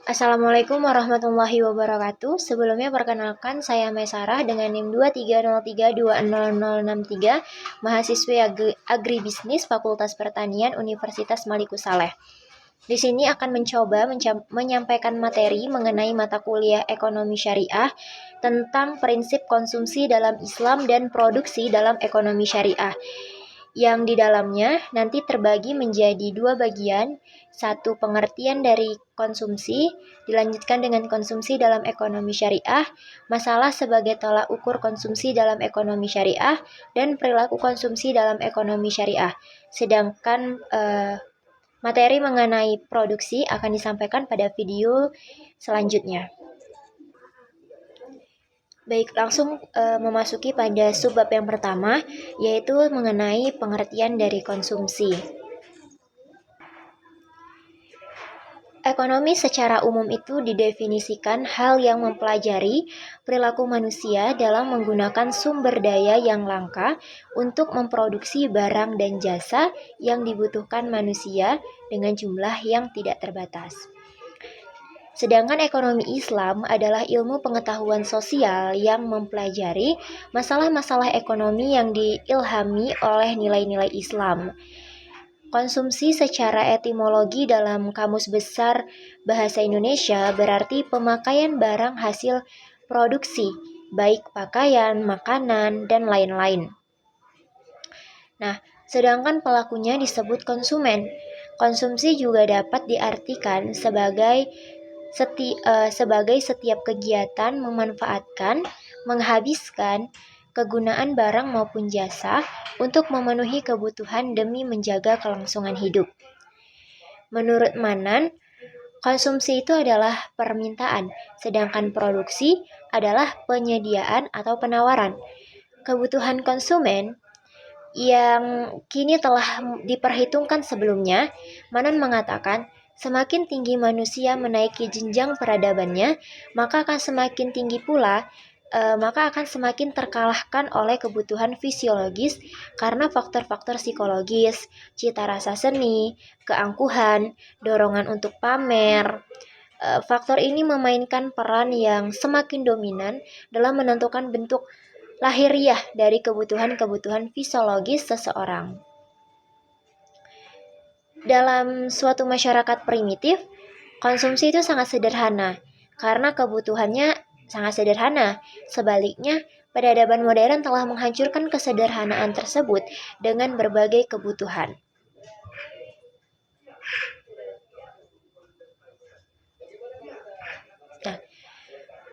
Assalamualaikum warahmatullahi wabarakatuh. Sebelumnya perkenalkan saya Maisarah dengan NIM 230320063, mahasiswi Agribisnis Fakultas Pertanian Universitas Maliku Saleh. Di sini akan mencoba menyampaikan materi mengenai mata kuliah Ekonomi Syariah tentang prinsip konsumsi dalam Islam dan produksi dalam ekonomi syariah, yang di dalamnya nanti terbagi menjadi dua bagian. Satu, pengertian dari konsumsi, dilanjutkan dengan konsumsi dalam ekonomi syariah, masalah sebagai tolak ukur konsumsi dalam ekonomi syariah, dan perilaku konsumsi dalam ekonomi syariah. Sedangkan materi mengenai produksi akan disampaikan pada video selanjutnya. Baik, langsung memasuki pada subbab yang pertama, yaitu mengenai pengertian dari konsumsi. Ekonomi secara umum itu didefinisikan hal yang mempelajari perilaku manusia dalam menggunakan sumber daya yang langka untuk memproduksi barang dan jasa yang dibutuhkan manusia dengan jumlah yang tidak terbatas. Sedangkan ekonomi Islam adalah ilmu pengetahuan sosial yang mempelajari masalah-masalah ekonomi yang diilhami oleh nilai-nilai Islam. Konsumsi secara etimologi dalam Kamus Besar Bahasa Indonesia berarti pemakaian barang hasil produksi, baik pakaian, makanan, dan lain-lain. Nah, sedangkan pelakunya disebut konsumen. Konsumsi juga dapat diartikan sebagai setiap kegiatan memanfaatkan, menghabiskan kegunaan barang maupun jasa untuk memenuhi kebutuhan demi menjaga kelangsungan hidup. Menurut Manan, konsumsi itu adalah permintaan, sedangkan produksi adalah penyediaan atau penawaran. Kebutuhan konsumen yang kini telah diperhitungkan sebelumnya, Manan mengatakan, semakin tinggi manusia menaiki jenjang peradabannya, maka akan semakin terkalahkan oleh kebutuhan fisiologis karena faktor-faktor psikologis, cita rasa seni, keangkuhan, dorongan untuk pamer. Faktor ini memainkan peran yang semakin dominan dalam menentukan bentuk lahiriah dari kebutuhan-kebutuhan fisiologis seseorang. Dalam suatu masyarakat primitif, konsumsi itu sangat sederhana karena kebutuhannya sangat sederhana. Sebaliknya, peradaban modern telah menghancurkan kesederhanaan tersebut dengan berbagai kebutuhan. Nah,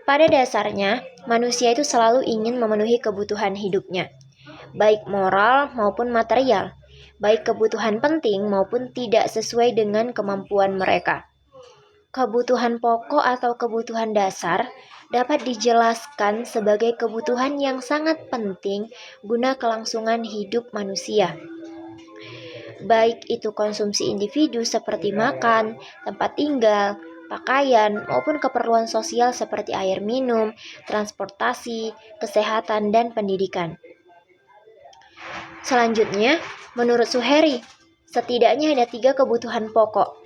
pada dasarnya, manusia itu selalu ingin memenuhi kebutuhan hidupnya, baik moral maupun material, baik kebutuhan penting maupun tidak sesuai dengan kemampuan mereka. Kebutuhan pokok atau kebutuhan dasar dapat dijelaskan sebagai kebutuhan yang sangat penting guna kelangsungan hidup manusia. Baik itu konsumsi individu seperti makan, tempat tinggal, pakaian, maupun keperluan sosial seperti air minum, transportasi, kesehatan, dan pendidikan. Selanjutnya, menurut Suheri, setidaknya ada 3 kebutuhan pokok.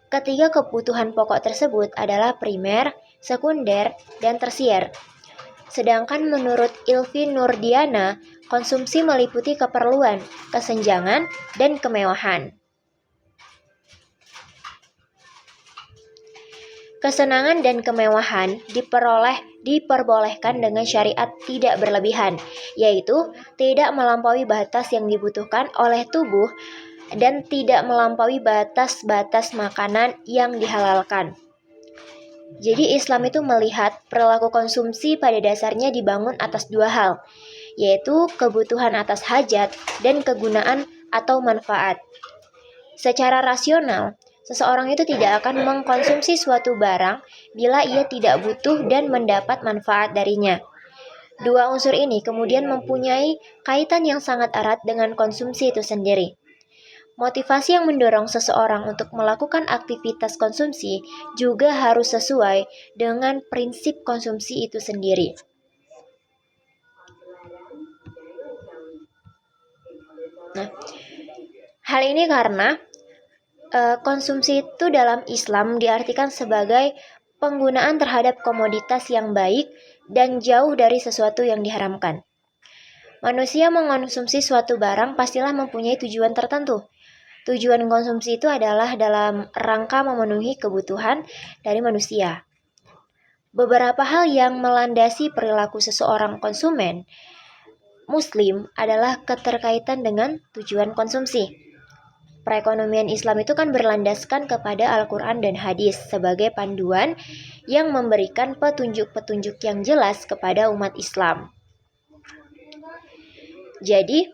Ketiga kebutuhan pokok tersebut adalah primer, sekunder, dan tersier. Sedangkan menurut Ilvi Nurdiana, konsumsi meliputi keperluan, kesenjangan, dan kemewahan. Kesenangan dan kemewahan diperbolehkan dengan syariat tidak berlebihan, yaitu tidak melampaui batas yang dibutuhkan oleh tubuh dan tidak melampaui batas-batas makanan yang dihalalkan. Jadi Islam itu melihat perilaku konsumsi pada dasarnya dibangun atas 2 hal, yaitu kebutuhan atas hajat dan kegunaan atau manfaat. Secara rasional, seseorang itu tidak akan mengkonsumsi suatu barang bila ia tidak butuh dan mendapat manfaat darinya. 2 unsur ini kemudian mempunyai kaitan yang sangat erat dengan konsumsi itu sendiri. Motivasi yang mendorong seseorang untuk melakukan aktivitas konsumsi juga harus sesuai dengan prinsip konsumsi itu sendiri. Nah, hal ini karena konsumsi itu dalam Islam diartikan sebagai penggunaan terhadap komoditas yang baik dan jauh dari sesuatu yang diharamkan. Manusia mengonsumsi suatu barang pastilah mempunyai tujuan tertentu. Tujuan konsumsi itu adalah dalam rangka memenuhi kebutuhan dari manusia. Beberapa hal yang melandasi perilaku seseorang konsumen Muslim adalah keterkaitan dengan tujuan konsumsi. Perekonomian Islam itu kan berlandaskan kepada Al-Quran dan hadis sebagai panduan yang memberikan petunjuk-petunjuk yang jelas kepada umat Islam. Jadi,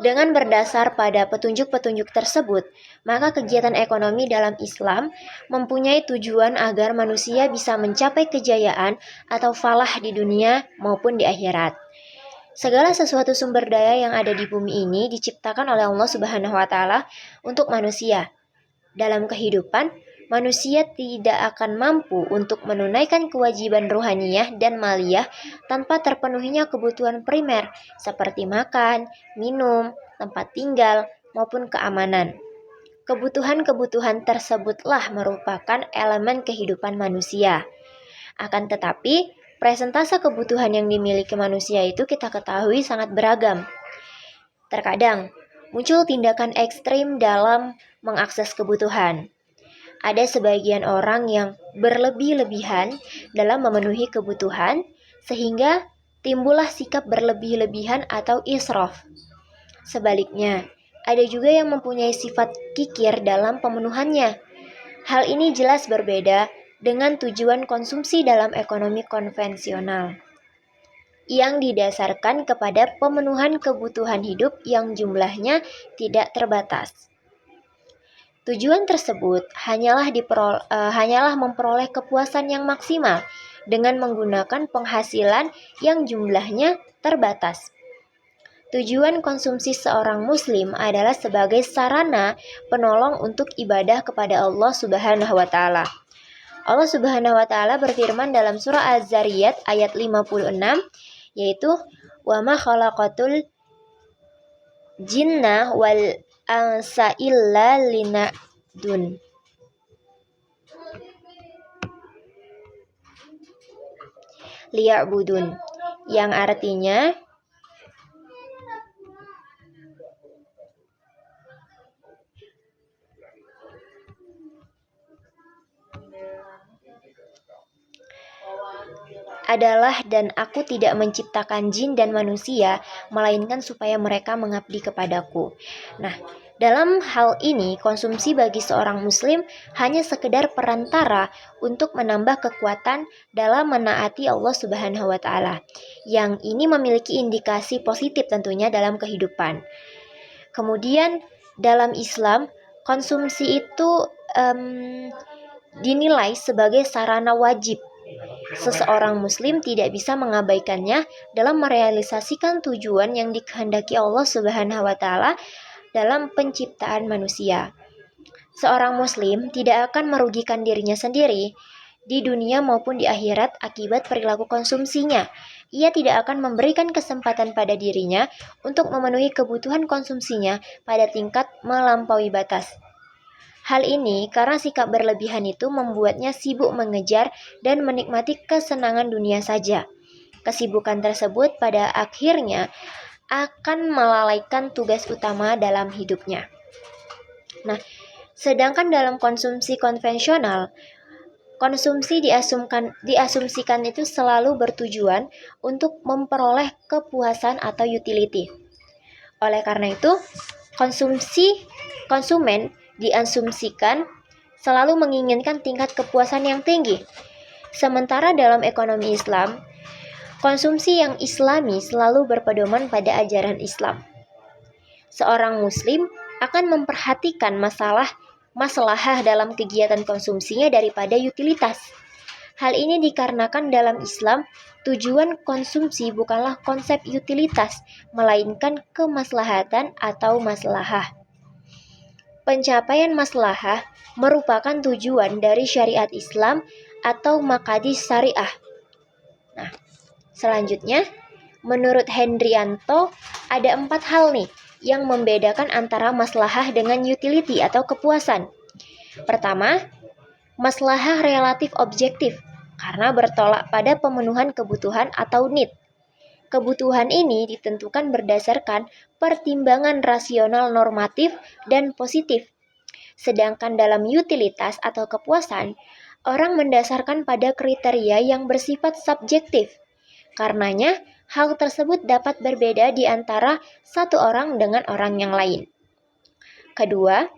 dengan berdasar pada petunjuk-petunjuk tersebut, maka kegiatan ekonomi dalam Islam mempunyai tujuan agar manusia bisa mencapai kejayaan atau falah di dunia maupun di akhirat. Segala sesuatu sumber daya yang ada di bumi ini diciptakan oleh Allah Subhanahu wa Ta'ala untuk manusia. Dalam kehidupan, manusia tidak akan mampu untuk menunaikan kewajiban ruhaniyah dan maliyah tanpa terpenuhinya kebutuhan primer seperti makan, minum, tempat tinggal, maupun keamanan. Kebutuhan-kebutuhan tersebutlah merupakan elemen kehidupan manusia. Akan tetapi, presentase kebutuhan yang dimiliki manusia itu kita ketahui sangat beragam. Terkadang, muncul tindakan ekstrim dalam mengakses kebutuhan. Ada sebagian orang yang berlebih-lebihan dalam memenuhi kebutuhan, sehingga timbullah sikap berlebih-lebihan atau israf. Sebaliknya, ada juga yang mempunyai sifat kikir dalam pemenuhannya. Hal ini jelas berbeda dengan tujuan konsumsi dalam ekonomi konvensional yang didasarkan kepada pemenuhan kebutuhan hidup yang jumlahnya tidak terbatas. Tujuan tersebut hanyalah memperoleh kepuasan yang maksimal dengan menggunakan penghasilan yang jumlahnya terbatas. Tujuan konsumsi seorang muslim adalah sebagai sarana penolong untuk ibadah kepada Allah Subhanahu wa Ta'ala. Allah Subhanahu wa Ta'ala berfirman dalam surah Az-Zariyat ayat 56, yaitu wa ma khalaqatul jinna wal ansa illa liya'budun, yang artinya adalah dan aku tidak menciptakan jin dan manusia melainkan supaya mereka mengabdi kepadaku. Nah, dalam hal ini konsumsi bagi seorang muslim hanya sekedar perantara untuk menambah kekuatan dalam menaati Allah Subhanahu wa Ta'ala. Yang ini memiliki indikasi positif tentunya dalam kehidupan. Kemudian dalam Islam konsumsi itu dinilai sebagai sarana wajib. Seseorang muslim tidak bisa mengabaikannya dalam merealisasikan tujuan yang dikehendaki Allah Subhanahu wa Ta'ala dalam penciptaan manusia. Seorang muslim tidak akan merugikan dirinya sendiri di dunia maupun di akhirat akibat perilaku konsumsinya. Ia tidak akan memberikan kesempatan pada dirinya untuk memenuhi kebutuhan konsumsinya pada tingkat melampaui batas. Hal ini karena sikap berlebihan itu membuatnya sibuk mengejar dan menikmati kesenangan dunia saja. Kesibukan tersebut pada akhirnya akan melalaikan tugas utama dalam hidupnya. Nah, sedangkan dalam konsumsi konvensional, konsumsi diasumsikan itu selalu bertujuan untuk memperoleh kepuasan atau utility. Oleh karena itu, konsumen diasumsikan selalu menginginkan tingkat kepuasan yang tinggi. Sementara dalam ekonomi Islam, konsumsi yang islami selalu berpedoman pada ajaran Islam. Seorang muslim akan memperhatikan masalah dalam kegiatan konsumsinya daripada utilitas. Hal ini dikarenakan dalam Islam, tujuan konsumsi bukanlah konsep utilitas, melainkan kemaslahatan atau maslahah. Pencapaian maslahah merupakan tujuan dari syariat Islam atau maqasid syariah. Nah, selanjutnya, menurut Hendrianto ada 4 hal nih yang membedakan antara maslahah dengan utility atau kepuasan. Pertama, maslahah relatif objektif karena bertolak pada pemenuhan kebutuhan atau need. Kebutuhan ini ditentukan berdasarkan pertimbangan rasional normatif dan positif. Sedangkan dalam utilitas atau kepuasan, orang mendasarkan pada kriteria yang bersifat subjektif. Karenanya, hal tersebut dapat berbeda di antara satu orang dengan orang yang lain. Kedua,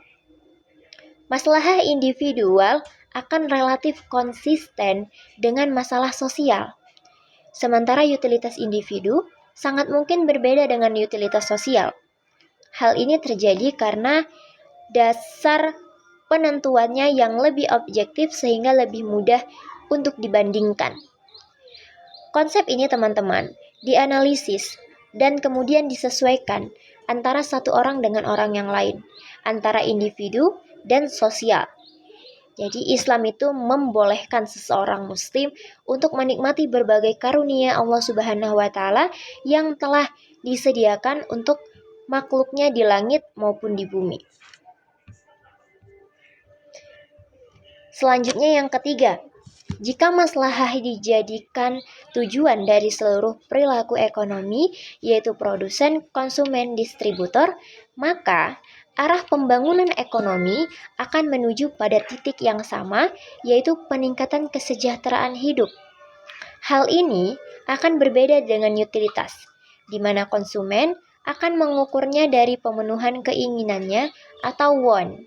maslahah individual akan relatif konsisten dengan masalah sosial. Sementara utilitas individu sangat mungkin berbeda dengan utilitas sosial. Hal ini terjadi karena dasar penentuannya yang lebih objektif sehingga lebih mudah untuk dibandingkan. Konsep ini teman-teman dianalisis dan kemudian disesuaikan antara satu orang dengan orang yang lain, antara individu dan sosial. Jadi Islam itu membolehkan seseorang muslim untuk menikmati berbagai karunia Allah Subhanahu wa taala yang telah disediakan untuk makhluknya di langit maupun di bumi. Selanjutnya yang ketiga, jika maslahah dijadikan tujuan dari seluruh perilaku ekonomi, yaitu produsen, konsumen, distributor, maka arah pembangunan ekonomi akan menuju pada titik yang sama, yaitu peningkatan kesejahteraan hidup. Hal ini akan berbeda dengan utilitas, di mana konsumen akan mengukurnya dari pemenuhan keinginannya atau want.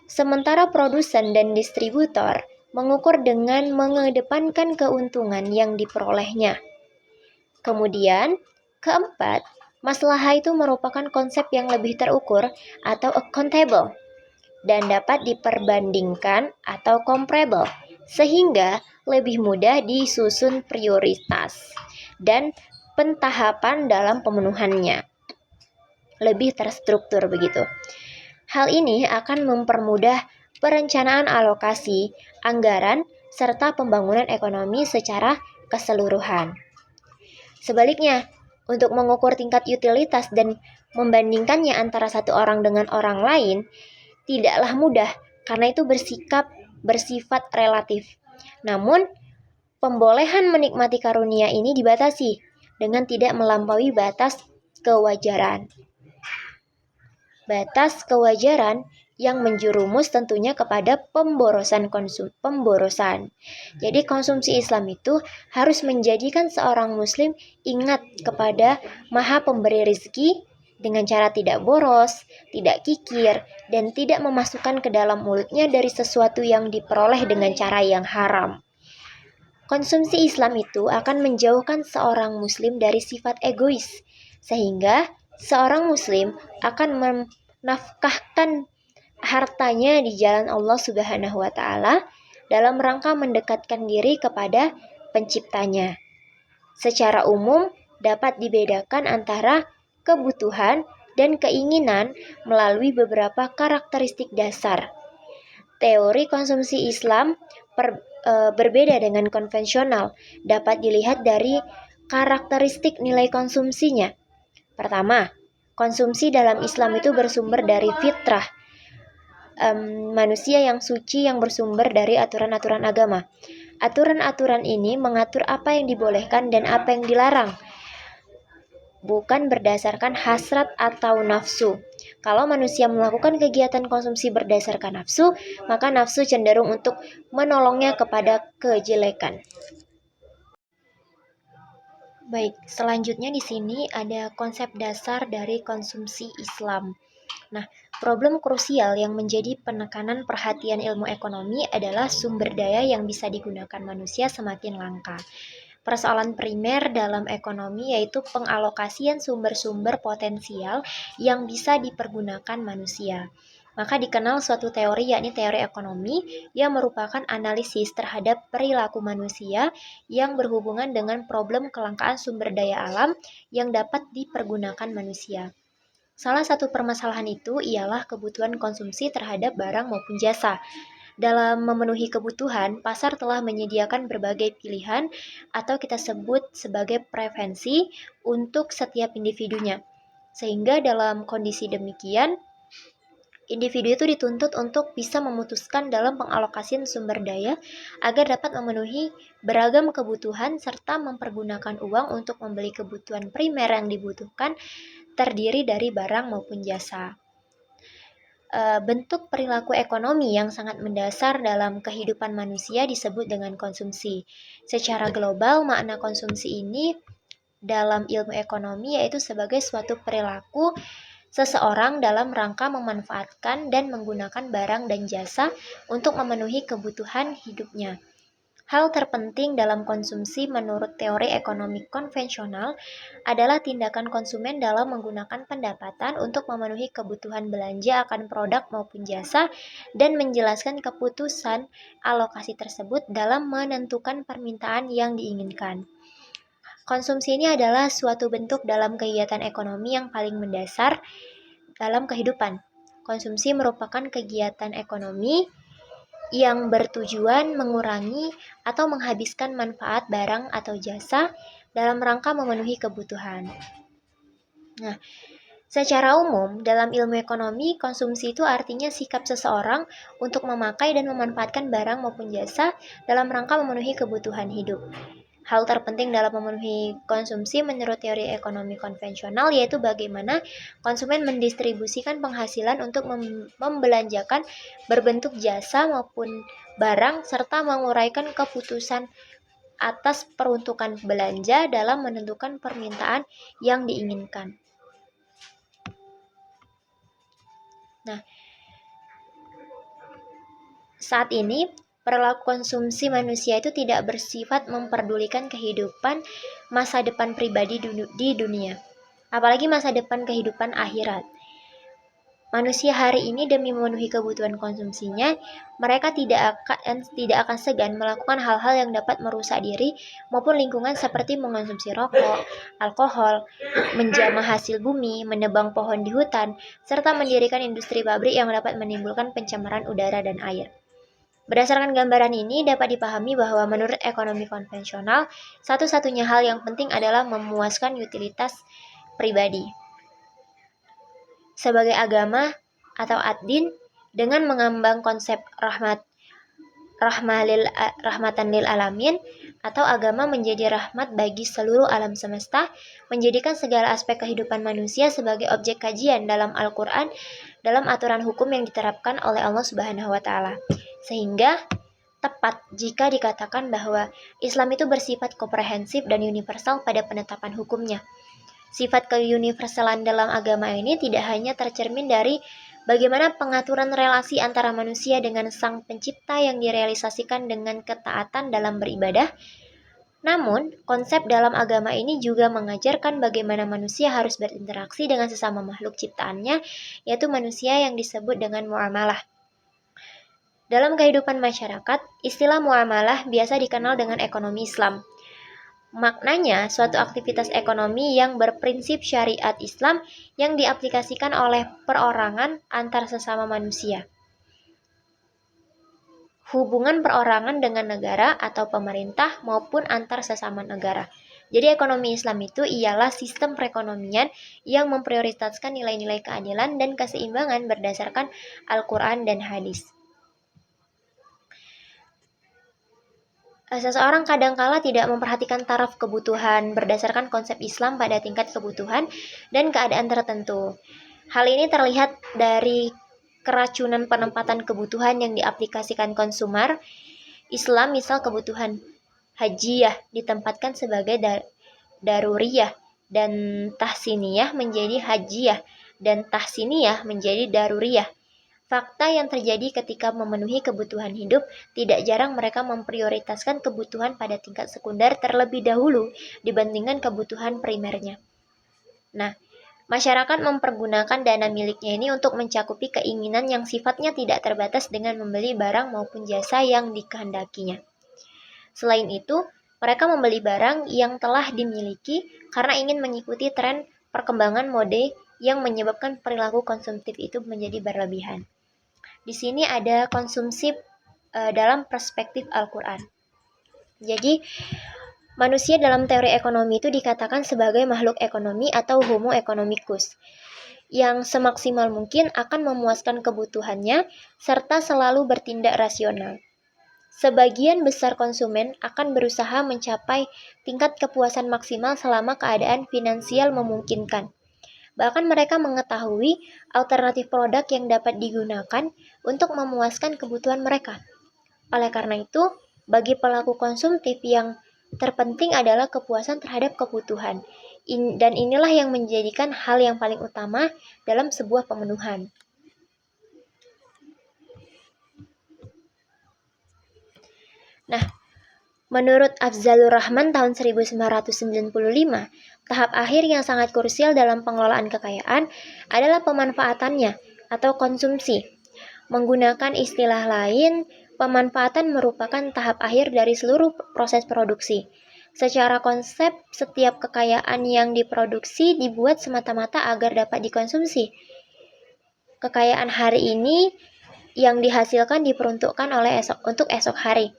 Sementara produsen dan distributor mengukur dengan mengedepankan keuntungan yang diperolehnya. Kemudian, keempat, maslahah itu merupakan konsep yang lebih terukur atau accountable dan dapat diperbandingkan atau comparable sehingga lebih mudah disusun prioritas dan pentahapan dalam pemenuhannya. Lebih terstruktur begitu. Hal ini akan mempermudah perencanaan alokasi, anggaran, serta pembangunan ekonomi secara keseluruhan. Sebaliknya, untuk mengukur tingkat utilitas dan membandingkannya antara satu orang dengan orang lain, tidaklah mudah karena itu bersifat relatif. Namun, pembolehan menikmati karunia ini dibatasi dengan tidak melampaui batas kewajaran. Batas kewajaran yang menjerumus tentunya kepada pemborosan. Jadi konsumsi Islam itu harus menjadikan seorang muslim ingat kepada Maha Pemberi rezeki dengan cara tidak boros, tidak kikir, dan tidak memasukkan ke dalam mulutnya dari sesuatu yang diperoleh dengan cara yang haram. Konsumsi Islam itu akan menjauhkan seorang muslim dari sifat egois, sehingga seorang muslim akan menafkahkan hartanya di jalan Allah Subhanahu wa taala dalam rangka mendekatkan diri kepada penciptanya. Secara umum dapat dibedakan antara kebutuhan dan keinginan melalui beberapa karakteristik dasar. Teori konsumsi Islam berbeda dengan konvensional, dapat dilihat dari karakteristik nilai konsumsinya. Pertama, konsumsi dalam Islam itu bersumber dari fitrah, manusia yang suci yang bersumber dari aturan-aturan agama. Aturan-aturan ini mengatur apa yang dibolehkan dan apa yang dilarang, bukan berdasarkan hasrat atau nafsu. Kalau manusia melakukan kegiatan konsumsi berdasarkan nafsu, maka nafsu cenderung untuk menolongnya kepada kejelekan. Baik, selanjutnya di sini ada konsep dasar dari konsumsi Islam. Nah, problem krusial yang menjadi penekanan perhatian ilmu ekonomi adalah sumber daya yang bisa digunakan manusia semakin langka. Persoalan primer dalam ekonomi yaitu pengalokasian sumber-sumber potensial yang bisa dipergunakan manusia. Maka dikenal suatu teori yakni teori ekonomi yang merupakan analisis terhadap perilaku manusia yang berhubungan dengan problem kelangkaan sumber daya alam yang dapat dipergunakan manusia. Salah satu permasalahan itu ialah kebutuhan konsumsi terhadap barang maupun jasa. Dalam memenuhi kebutuhan, pasar telah menyediakan berbagai pilihan atau kita sebut sebagai preferensi untuk setiap individunya. Sehingga dalam kondisi demikian, individu itu dituntut untuk bisa memutuskan dalam pengalokasian sumber daya agar dapat memenuhi beragam kebutuhan serta mempergunakan uang untuk membeli kebutuhan primer yang dibutuhkan terdiri dari barang maupun jasa. Bentuk perilaku ekonomi yang sangat mendasar dalam kehidupan manusia disebut dengan konsumsi. Secara global, makna konsumsi ini dalam ilmu ekonomi yaitu sebagai suatu perilaku seseorang dalam rangka memanfaatkan dan menggunakan barang dan jasa untuk memenuhi kebutuhan hidupnya. Hal terpenting dalam konsumsi menurut teori ekonomi konvensional adalah tindakan konsumen dalam menggunakan pendapatan untuk memenuhi kebutuhan belanja akan produk maupun jasa dan menjelaskan keputusan alokasi tersebut dalam menentukan permintaan yang diinginkan. Konsumsi ini adalah suatu bentuk dalam kegiatan ekonomi yang paling mendasar dalam kehidupan. Konsumsi merupakan kegiatan ekonomi yang bertujuan mengurangi atau menghabiskan manfaat barang atau jasa dalam rangka memenuhi kebutuhan. Nah, secara umum, dalam ilmu ekonomi, konsumsi itu artinya sikap seseorang untuk memakai dan memanfaatkan barang maupun jasa dalam rangka memenuhi kebutuhan hidup. Hal terpenting dalam memenuhi konsumsi menurut teori ekonomi konvensional yaitu bagaimana konsumen mendistribusikan penghasilan untuk membelanjakan berbentuk jasa maupun barang serta menguraikan keputusan atas peruntukan belanja dalam menentukan permintaan yang diinginkan. Nah, saat ini perilaku konsumsi manusia itu tidak bersifat memperdulikan kehidupan masa depan pribadi di dunia, apalagi masa depan kehidupan akhirat. Manusia hari ini demi memenuhi kebutuhan konsumsinya, mereka tidak akan segan melakukan hal-hal yang dapat merusak diri maupun lingkungan seperti mengonsumsi rokok, alkohol, menjamah hasil bumi, menebang pohon di hutan, serta mendirikan industri pabrik yang dapat menimbulkan pencemaran udara dan air. Berdasarkan gambaran ini dapat dipahami bahwa menurut ekonomi konvensional, satu-satunya hal yang penting adalah memuaskan utilitas pribadi. Sebagai agama atau ad-din, dengan mengambang konsep rahmatan lil alamin atau agama menjadi rahmat bagi seluruh alam semesta, menjadikan segala aspek kehidupan manusia sebagai objek kajian dalam Al-Quran dalam aturan hukum yang diterapkan oleh Allah Subhanahu wa Ta'ala. Sehingga tepat jika dikatakan bahwa Islam itu bersifat komprehensif dan universal pada penetapan hukumnya. Sifat keuniversalan dalam agama ini tidak hanya tercermin dari bagaimana pengaturan relasi antara manusia dengan Sang Pencipta yang direalisasikan dengan ketaatan dalam beribadah, namun konsep dalam agama ini juga mengajarkan bagaimana manusia harus berinteraksi dengan sesama makhluk ciptaannya, yaitu manusia yang disebut dengan muamalah. Dalam kehidupan masyarakat, istilah muamalah biasa dikenal dengan ekonomi Islam. Maknanya, suatu aktivitas ekonomi yang berprinsip syariat Islam yang diaplikasikan oleh perorangan antar sesama manusia. Hubungan perorangan dengan negara atau pemerintah maupun antar sesama negara. Jadi ekonomi Islam itu ialah sistem perekonomian yang memprioritaskan nilai-nilai keadilan dan keseimbangan berdasarkan Al-Quran dan hadis. Seseorang kadangkala tidak memperhatikan taraf kebutuhan berdasarkan konsep Islam pada tingkat kebutuhan dan keadaan tertentu. Hal ini terlihat dari keracunan penempatan kebutuhan yang diaplikasikan konsumer. Islam misal kebutuhan hajiyah ditempatkan sebagai daruriyah dan tahsiniyah menjadi hajiyah dan tahsiniyah menjadi daruriyah. Fakta yang terjadi ketika memenuhi kebutuhan hidup, tidak jarang mereka memprioritaskan kebutuhan pada tingkat sekunder terlebih dahulu dibandingkan kebutuhan primernya. Nah, masyarakat mempergunakan dana miliknya ini untuk mencakupi keinginan yang sifatnya tidak terbatas dengan membeli barang maupun jasa yang dikehendakinya. Selain itu, mereka membeli barang yang telah dimiliki karena ingin mengikuti tren perkembangan mode yang menyebabkan perilaku konsumtif itu menjadi berlebihan. Di sini ada konsumsi dalam perspektif Al-Quran. Jadi, Manusia dalam teori ekonomi itu dikatakan sebagai makhluk ekonomi atau homo economicus, yang semaksimal mungkin akan memuaskan kebutuhannya serta selalu bertindak rasional. Sebagian besar konsumen akan berusaha mencapai tingkat kepuasan maksimal selama keadaan finansial memungkinkan. Bahkan mereka mengetahui alternatif produk yang dapat digunakan untuk memuaskan kebutuhan mereka. Oleh karena itu, bagi pelaku konsumtif yang terpenting adalah kepuasan terhadap kebutuhan. Dan inilah yang menjadikan hal yang paling utama dalam sebuah pemenuhan. Nah, menurut Afzalur Rahman tahun 1995, tahap akhir yang sangat krusial dalam pengelolaan kekayaan adalah pemanfaatannya atau konsumsi. Menggunakan istilah lain, pemanfaatan merupakan tahap akhir dari seluruh proses produksi. Secara konsep, setiap kekayaan yang diproduksi dibuat semata-mata agar dapat dikonsumsi. Kekayaan hari ini yang dihasilkan diperuntukkan untuk esok hari.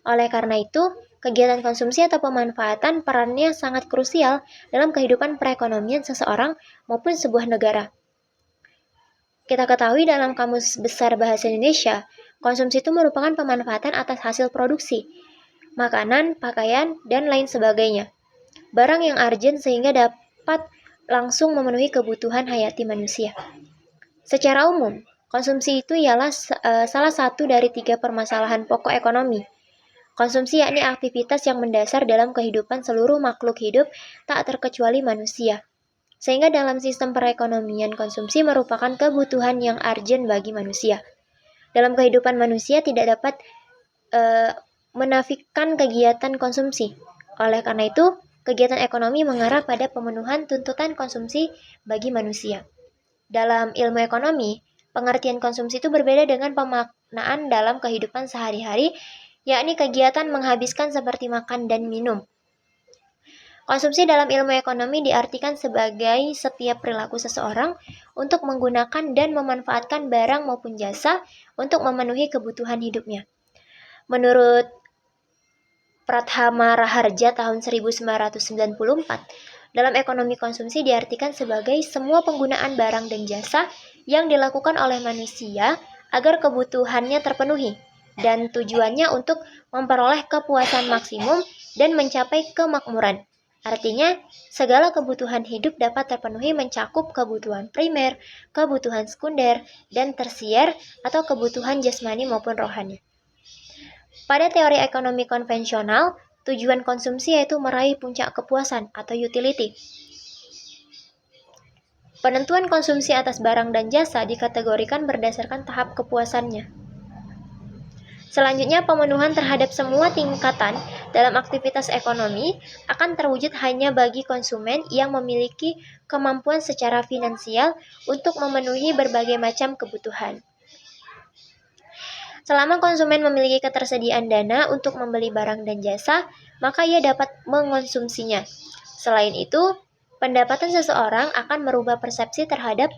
Oleh karena itu, kegiatan konsumsi atau pemanfaatan perannya sangat krusial dalam kehidupan perekonomian seseorang maupun sebuah negara. Kita ketahui dalam Kamus Besar Bahasa Indonesia, konsumsi itu merupakan pemanfaatan atas hasil produksi, makanan, pakaian, dan lain sebagainya. Barang yang urgent sehingga dapat langsung memenuhi kebutuhan hayati manusia. Secara umum, konsumsi itu ialah salah satu dari 3 permasalahan pokok ekonomi. Konsumsi yakni aktivitas yang mendasar dalam kehidupan seluruh makhluk hidup tak terkecuali manusia. Sehingga dalam sistem perekonomian konsumsi merupakan kebutuhan yang urgent bagi manusia. Dalam kehidupan manusia tidak dapat menafikan kegiatan konsumsi. Oleh karena itu, kegiatan ekonomi mengarah pada pemenuhan tuntutan konsumsi bagi manusia. Dalam ilmu ekonomi, pengertian konsumsi itu berbeda dengan pemaknaan dalam kehidupan sehari-hari, yakni kegiatan menghabiskan seperti makan dan minum. Konsumsi dalam ilmu ekonomi diartikan sebagai setiap perilaku seseorang untuk menggunakan dan memanfaatkan barang maupun jasa untuk memenuhi kebutuhan hidupnya. Menurut Prathama Raharja tahun 1994, dalam ekonomi konsumsi diartikan sebagai semua penggunaan barang dan jasa yang dilakukan oleh manusia agar kebutuhannya terpenuhi, dan tujuannya untuk memperoleh kepuasan maksimum dan mencapai kemakmuran. Artinya, segala kebutuhan hidup dapat terpenuhi mencakup kebutuhan primer, kebutuhan sekunder, dan tersier atau kebutuhan jasmani maupun rohani. Pada teori ekonomi konvensional, tujuan konsumsi yaitu meraih puncak kepuasan atau utility. Penentuan konsumsi atas barang dan jasa dikategorikan berdasarkan tahap kepuasannya. Selanjutnya, pemenuhan terhadap semua tingkatan dalam aktivitas ekonomi akan terwujud hanya bagi konsumen yang memiliki kemampuan secara finansial untuk memenuhi berbagai macam kebutuhan. Selama konsumen memiliki ketersediaan dana untuk membeli barang dan jasa, maka ia dapat mengonsumsinya. Selain itu, pendapatan seseorang akan merubah persepsi terhadap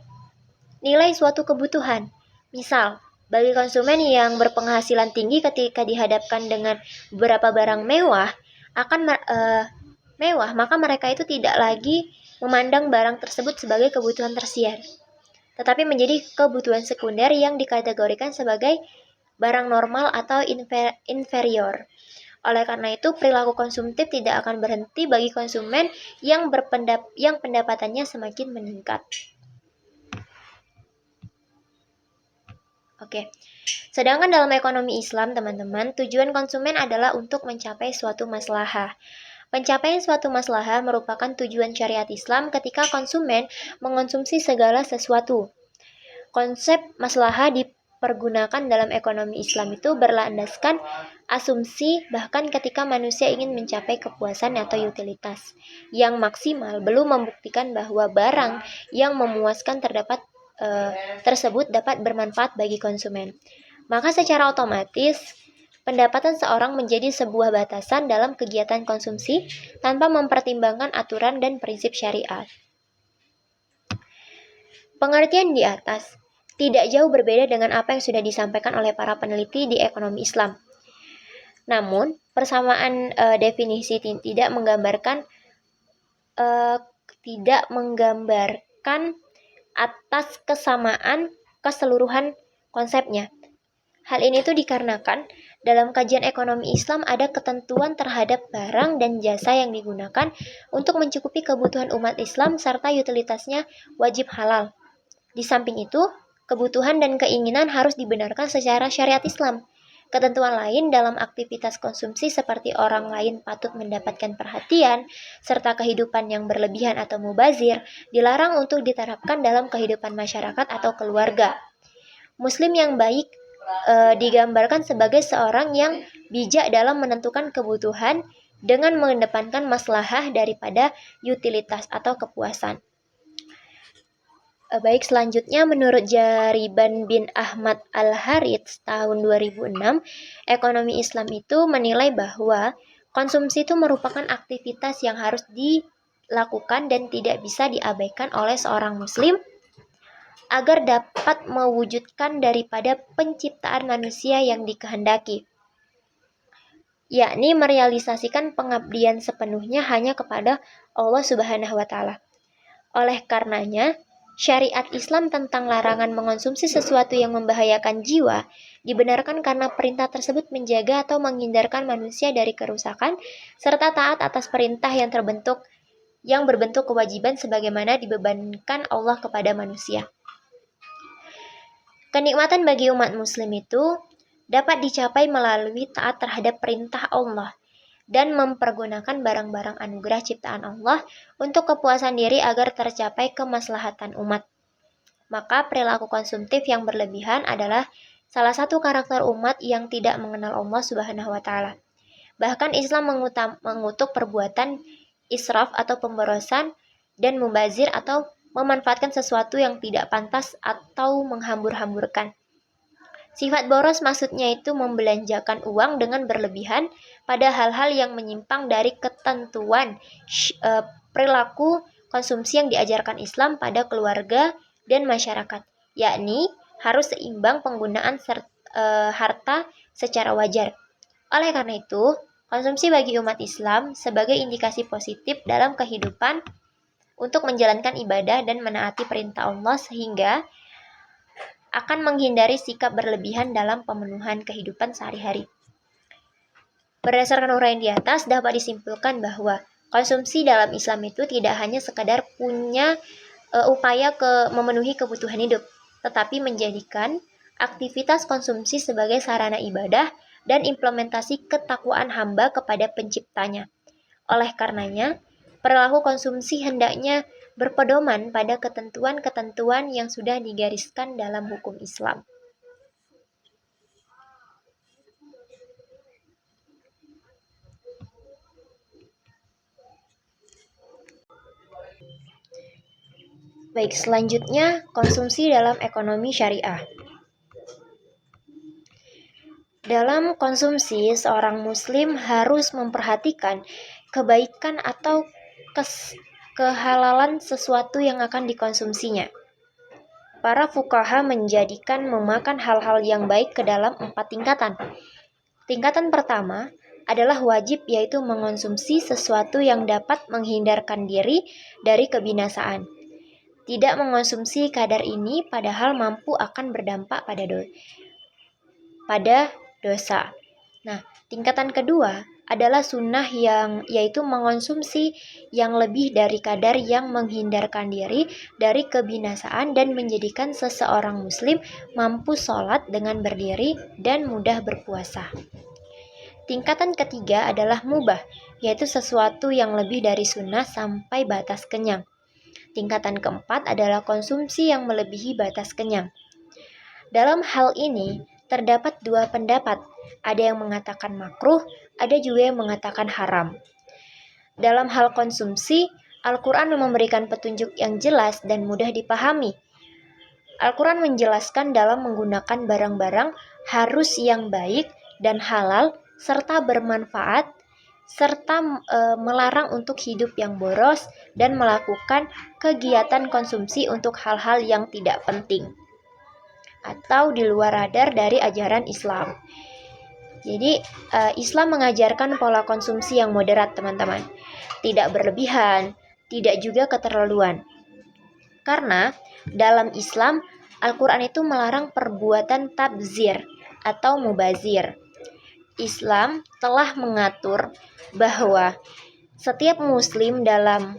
nilai suatu kebutuhan. Misal, bagi konsumen yang berpenghasilan tinggi ketika dihadapkan dengan beberapa barang mewah, maka mereka itu tidak lagi memandang barang tersebut sebagai kebutuhan tersier, tetapi menjadi kebutuhan sekunder yang dikategorikan sebagai barang normal atau inferior. Oleh karena itu, perilaku konsumtif tidak akan berhenti bagi konsumen yang pendapatannya semakin meningkat. Oke. Sedangkan dalam ekonomi Islam, teman-teman, tujuan konsumen adalah untuk mencapai suatu maslahah. Pencapaian suatu maslahah merupakan tujuan syariat Islam ketika konsumen mengonsumsi segala sesuatu. Konsep maslahah dipergunakan dalam ekonomi Islam itu berlandaskan asumsi bahkan ketika manusia ingin mencapai kepuasan atau utilitas yang maksimal belum membuktikan bahwa barang yang memuaskan tersebut dapat bermanfaat bagi konsumen. Maka secara otomatis, pendapatan seorang menjadi sebuah batasan dalam kegiatan konsumsi tanpa mempertimbangkan aturan dan prinsip syariat. Pengertian di atas tidak jauh berbeda dengan apa yang sudah disampaikan oleh para peneliti di ekonomi Islam. Namun, persamaan definisi tidak menggambarkan atas kesamaan keseluruhan konsepnya. Hal ini tuh dikarenakan dalam kajian ekonomi Islam ada ketentuan terhadap barang dan jasa yang digunakan untuk mencukupi kebutuhan umat Islam serta utilitasnya wajib halal. Di samping itu, kebutuhan dan keinginan harus dibenarkan secara syariat Islam. Ketentuan lain dalam aktivitas konsumsi seperti orang lain patut mendapatkan perhatian, serta kehidupan yang berlebihan atau mubazir, dilarang untuk diterapkan dalam kehidupan masyarakat atau keluarga. Muslim yang baik digambarkan sebagai seorang yang bijak dalam menentukan kebutuhan dengan mengedepankan maslahah daripada utilitas atau kepuasan. Baik, selanjutnya menurut Jariban bin Ahmad Al-Harits tahun 2006, ekonomi Islam itu menilai bahwa konsumsi itu merupakan aktivitas yang harus dilakukan dan tidak bisa diabaikan oleh seorang muslim agar dapat mewujudkan daripada penciptaan manusia yang dikehendaki, yakni merealisasikan pengabdian sepenuhnya hanya kepada Allah Subhanahu wa Ta'ala. Oleh karenanya, syariat Islam tentang larangan mengonsumsi sesuatu yang membahayakan jiwa dibenarkan karena perintah tersebut menjaga atau menghindarkan manusia dari kerusakan serta taat atas perintah yang berbentuk kewajiban sebagaimana dibebankan Allah kepada manusia. Kenikmatan bagi umat muslim itu dapat dicapai melalui taat terhadap perintah Allah dan mempergunakan barang-barang anugerah ciptaan Allah untuk kepuasan diri agar tercapai kemaslahatan umat. Maka perilaku konsumtif yang berlebihan adalah salah satu karakter umat yang tidak mengenal Allah Subhanahu wa Ta'ala. Bahkan Islam mengutuk perbuatan israf atau pemborosan dan mubazir atau memanfaatkan sesuatu yang tidak pantas atau menghambur-hamburkan. Sifat boros maksudnya itu membelanjakan uang dengan berlebihan pada hal-hal yang menyimpang dari ketentuan perilaku konsumsi yang diajarkan Islam pada keluarga dan masyarakat, yakni harus seimbang penggunaan harta secara wajar. Oleh karena itu, konsumsi bagi umat Islam sebagai indikasi positif dalam kehidupan untuk menjalankan ibadah dan menaati perintah Allah sehingga akan menghindari sikap berlebihan dalam pemenuhan kehidupan sehari-hari. Berdasarkan uraian di atas, dapat disimpulkan bahwa konsumsi dalam Islam itu tidak hanya sekadar punya upaya memenuhi kebutuhan hidup, tetapi menjadikan aktivitas konsumsi sebagai sarana ibadah dan implementasi ketakwaan hamba kepada penciptanya. Oleh karenanya, perilaku konsumsi hendaknya berpedoman pada ketentuan-ketentuan yang sudah digariskan dalam hukum Islam. Baik, selanjutnya konsumsi dalam ekonomi syariah. Dalam konsumsi, seorang muslim harus memperhatikan kebaikan atau kehalalan sesuatu yang akan dikonsumsinya. Para fuqaha menjadikan memakan hal-hal yang baik ke dalam 4 tingkatan. Tingkatan pertama adalah wajib, yaitu mengonsumsi sesuatu yang dapat menghindarkan diri dari kebinasaan. Tidak mengonsumsi kadar ini padahal mampu akan berdampak pada dosa. Nah, tingkatan kedua adalah sunnah yaitu mengonsumsi yang lebih dari kadar yang menghindarkan diri dari kebinasaan dan menjadikan seseorang muslim mampu sholat dengan berdiri dan mudah berpuasa. Tingkatan ketiga adalah mubah, yaitu sesuatu yang lebih dari sunnah sampai batas kenyang. Tingkatan keempat adalah konsumsi yang melebihi batas kenyang. Dalam hal ini, terdapat 2 pendapat. Ada yang mengatakan makruh, ada juga yang mengatakan haram. Dalam hal konsumsi, Al-Quran memberikan petunjuk yang jelas dan mudah dipahami. Al-Quran menjelaskan dalam menggunakan barang-barang harus yang baik dan halal serta bermanfaat, serta melarang untuk hidup yang boros dan melakukan kegiatan konsumsi untuk hal-hal yang tidak penting atau di luar radar dari ajaran Islam. Jadi Islam mengajarkan pola konsumsi yang moderat, teman-teman. Tidak berlebihan, tidak juga keterlaluan. Karena dalam Islam, Al-Quran itu melarang perbuatan tabzir atau mubazir. Islam telah mengatur bahwa setiap muslim dalam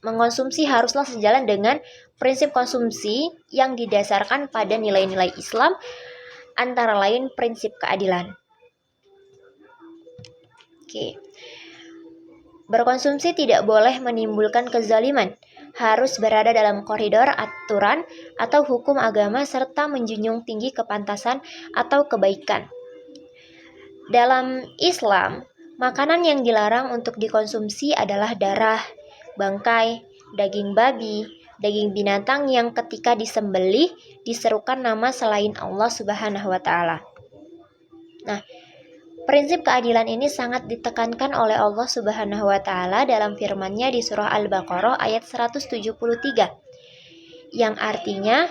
mengkonsumsi haruslah sejalan dengan prinsip konsumsi yang didasarkan pada nilai-nilai Islam, antara lain prinsip keadilan. Berkonsumsi tidak boleh menimbulkan kezaliman, harus berada dalam koridor aturan atau hukum agama serta menjunjung tinggi kepantasan atau kebaikan. Dalam Islam, makanan yang dilarang untuk dikonsumsi adalah darah, bangkai, daging babi, daging binatang yang ketika disembelih diserukan nama selain Allah Subhanahu wa Ta'ala. Nah, prinsip keadilan ini sangat ditekankan oleh Allah Subhanahu wa Ta'ala dalam firman-Nya di surah Al-Baqarah ayat 173, yang artinya,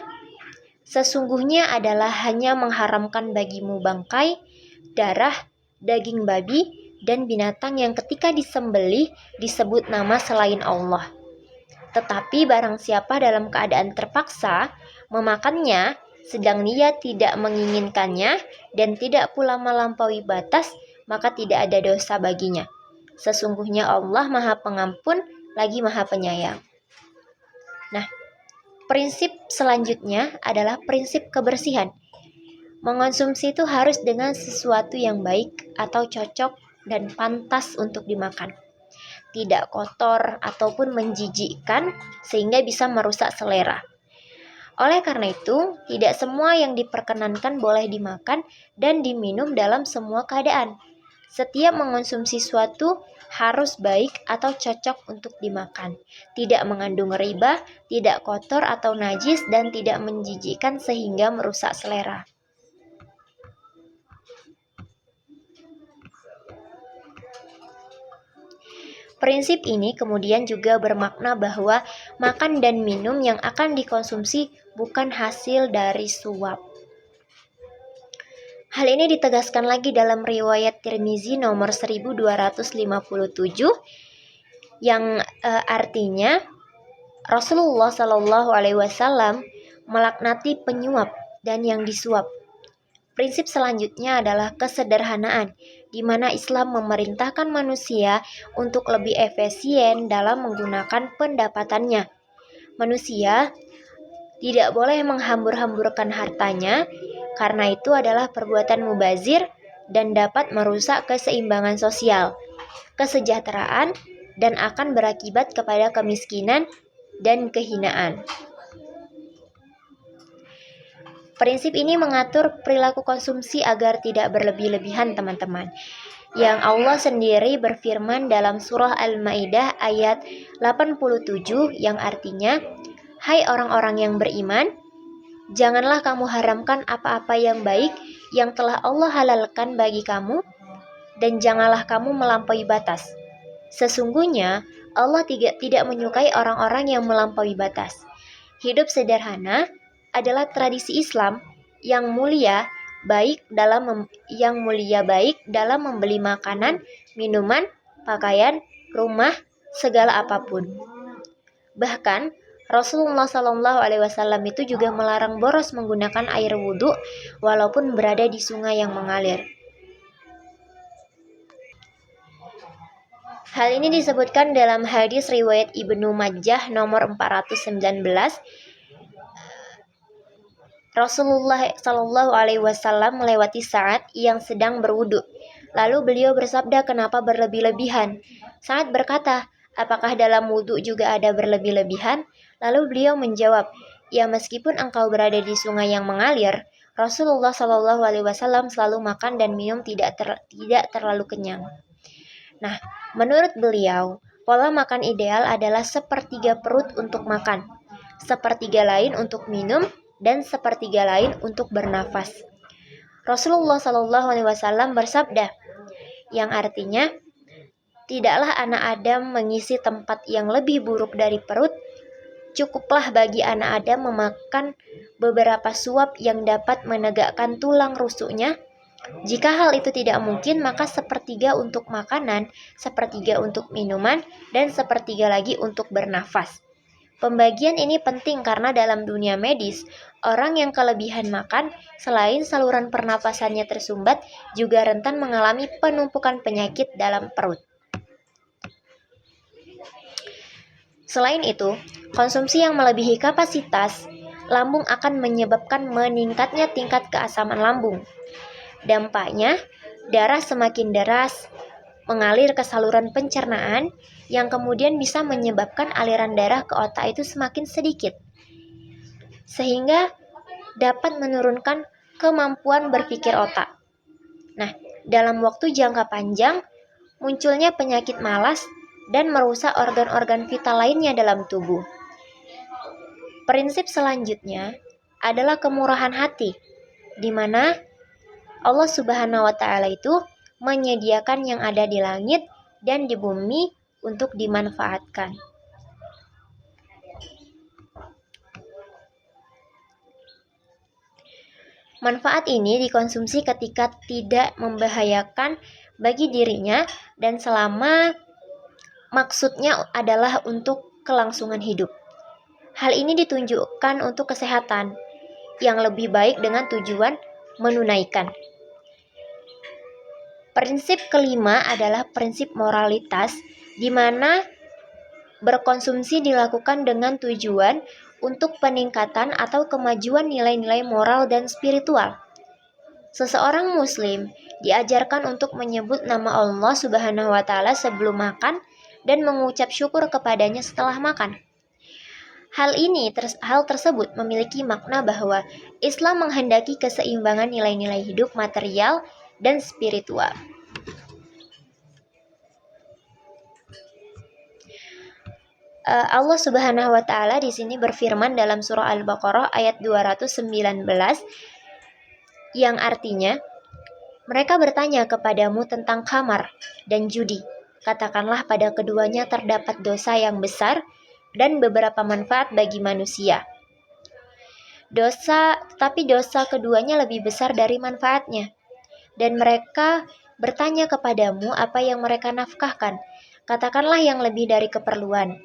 sesungguhnya adalah hanya mengharamkan bagimu bangkai, darah, daging babi, dan binatang yang ketika disembelih disebut nama selain Allah. Tetapi barang siapa dalam keadaan terpaksa memakannya, sedang dia tidak menginginkannya dan tidak pula melampaui batas, maka tidak ada dosa baginya. Sesungguhnya Allah Maha Pengampun lagi Maha Penyayang. Nah, prinsip selanjutnya adalah prinsip kebersihan. Mengonsumsi itu harus dengan sesuatu yang baik atau cocok dan pantas untuk dimakan. Tidak kotor ataupun menjijikkan sehingga bisa merusak selera. Oleh karena itu, tidak semua yang diperkenankan boleh dimakan dan diminum dalam semua keadaan. Setiap mengonsumsi suatu harus baik atau cocok untuk dimakan. Tidak mengandung riba, tidak kotor atau najis, dan tidak menjijikkan sehingga merusak selera. Prinsip ini kemudian juga bermakna bahwa makan dan minum yang akan dikonsumsi bukan hasil dari suap. Hal ini ditegaskan lagi dalam riwayat Tirmizi nomor 1257 yang artinya Rasulullah Shallallahu Alaihi Wasallam melaknati penyuap dan yang disuap. Prinsip selanjutnya adalah kesederhanaan, di mana Islam memerintahkan manusia untuk lebih efisien dalam menggunakan pendapatannya. Manusia tidak boleh menghambur-hamburkan hartanya, karena itu adalah perbuatan mubazir dan dapat merusak keseimbangan sosial, kesejahteraan, dan akan berakibat kepada kemiskinan dan kehinaan. Prinsip ini mengatur perilaku konsumsi agar tidak berlebih-lebihan, teman-teman. Yang Allah sendiri berfirman dalam surah Al-Maidah ayat 87 yang artinya, "Hai orang-orang yang beriman, janganlah kamu haramkan apa-apa yang baik yang telah Allah halalkan bagi kamu, dan janganlah kamu melampaui batas. Sesungguhnya Allah tidak menyukai orang-orang yang melampaui batas." Hidup sederhana adalah tradisi Islam yang mulia baik dalam membeli makanan, minuman, pakaian, rumah, segala apapun. Bahkan Rasulullah Shallallahu Alaihi Wasallam itu juga melarang boros menggunakan air wudhu walaupun berada di sungai yang mengalir. Hal ini disebutkan dalam hadis riwayat Ibnu Majah nomor 419. Rasulullah Shallallahu Alaihi Wasallam melewati Sa'ad yang sedang berwudu. Lalu beliau bersabda, "Kenapa berlebih-lebihan?" Sa'ad berkata, "Apakah dalam wudu juga ada berlebih-lebihan?" Lalu beliau menjawab, "Ya, meskipun engkau berada di sungai yang mengalir, Rasulullah Shallallahu Alaihi Wasallam selalu makan dan minum tidak terlalu kenyang." Nah, menurut beliau, pola makan ideal adalah sepertiga perut untuk makan, sepertiga lain untuk minum, dan sepertiga lain untuk bernafas. Rasulullah Shallallahu Alaihi Wasallam bersabda, yang artinya, "Tidaklah anak Adam mengisi tempat yang lebih buruk dari perut. Cukuplah bagi anak Adam memakan beberapa suap yang dapat menegakkan tulang rusuknya, Jika hal itu tidak mungkin, maka sepertiga untuk makanan, sepertiga untuk minuman, dan sepertiga lagi untuk bernafas. Pembagian ini penting karena dalam dunia medis, orang yang kelebihan makan, selain saluran pernapasannya tersumbat, juga rentan mengalami penumpukan penyakit dalam perut. Selain itu, konsumsi yang melebihi kapasitas lambung akan menyebabkan meningkatnya tingkat keasaman lambung. Dampaknya, darah semakin deras mengalir ke saluran pencernaan yang kemudian bisa menyebabkan aliran darah ke otak itu semakin sedikit, sehingga dapat menurunkan kemampuan berpikir otak. Nah, dalam waktu jangka panjang, munculnya penyakit malas dan merusak organ-organ vital lainnya dalam tubuh. Prinsip selanjutnya adalah kemurahan hati, di mana Allah Subhanahu wa Ta'ala itu menyediakan yang ada di langit dan di bumi untuk dimanfaatkan. Manfaat ini dikonsumsi ketika tidak membahayakan bagi dirinya dan selama maksudnya adalah untuk kelangsungan hidup. Hal ini ditunjukkan untuk kesehatan yang lebih baik dengan tujuan menunaikan. Prinsip kelima adalah prinsip moralitas, di mana berkonsumsi dilakukan dengan tujuan untuk peningkatan atau kemajuan nilai-nilai moral dan spiritual. Seseorang muslim diajarkan untuk menyebut nama Allah Subhanahu wa Ta'ala sebelum makan dan mengucap syukur kepadanya setelah makan. Hal tersebut memiliki makna bahwa Islam menghendaki keseimbangan nilai-nilai hidup material dan spiritual. Allah Subhanahu wa Ta'ala di sini berfirman dalam surah Al-Baqarah ayat 219 yang artinya, mereka bertanya kepadamu tentang khamar dan judi. Katakanlah pada keduanya terdapat dosa yang besar dan beberapa manfaat bagi manusia. Tetapi dosa keduanya lebih besar dari manfaatnya. Dan mereka bertanya kepadamu apa yang mereka nafkahkan. Katakanlah yang lebih dari keperluan.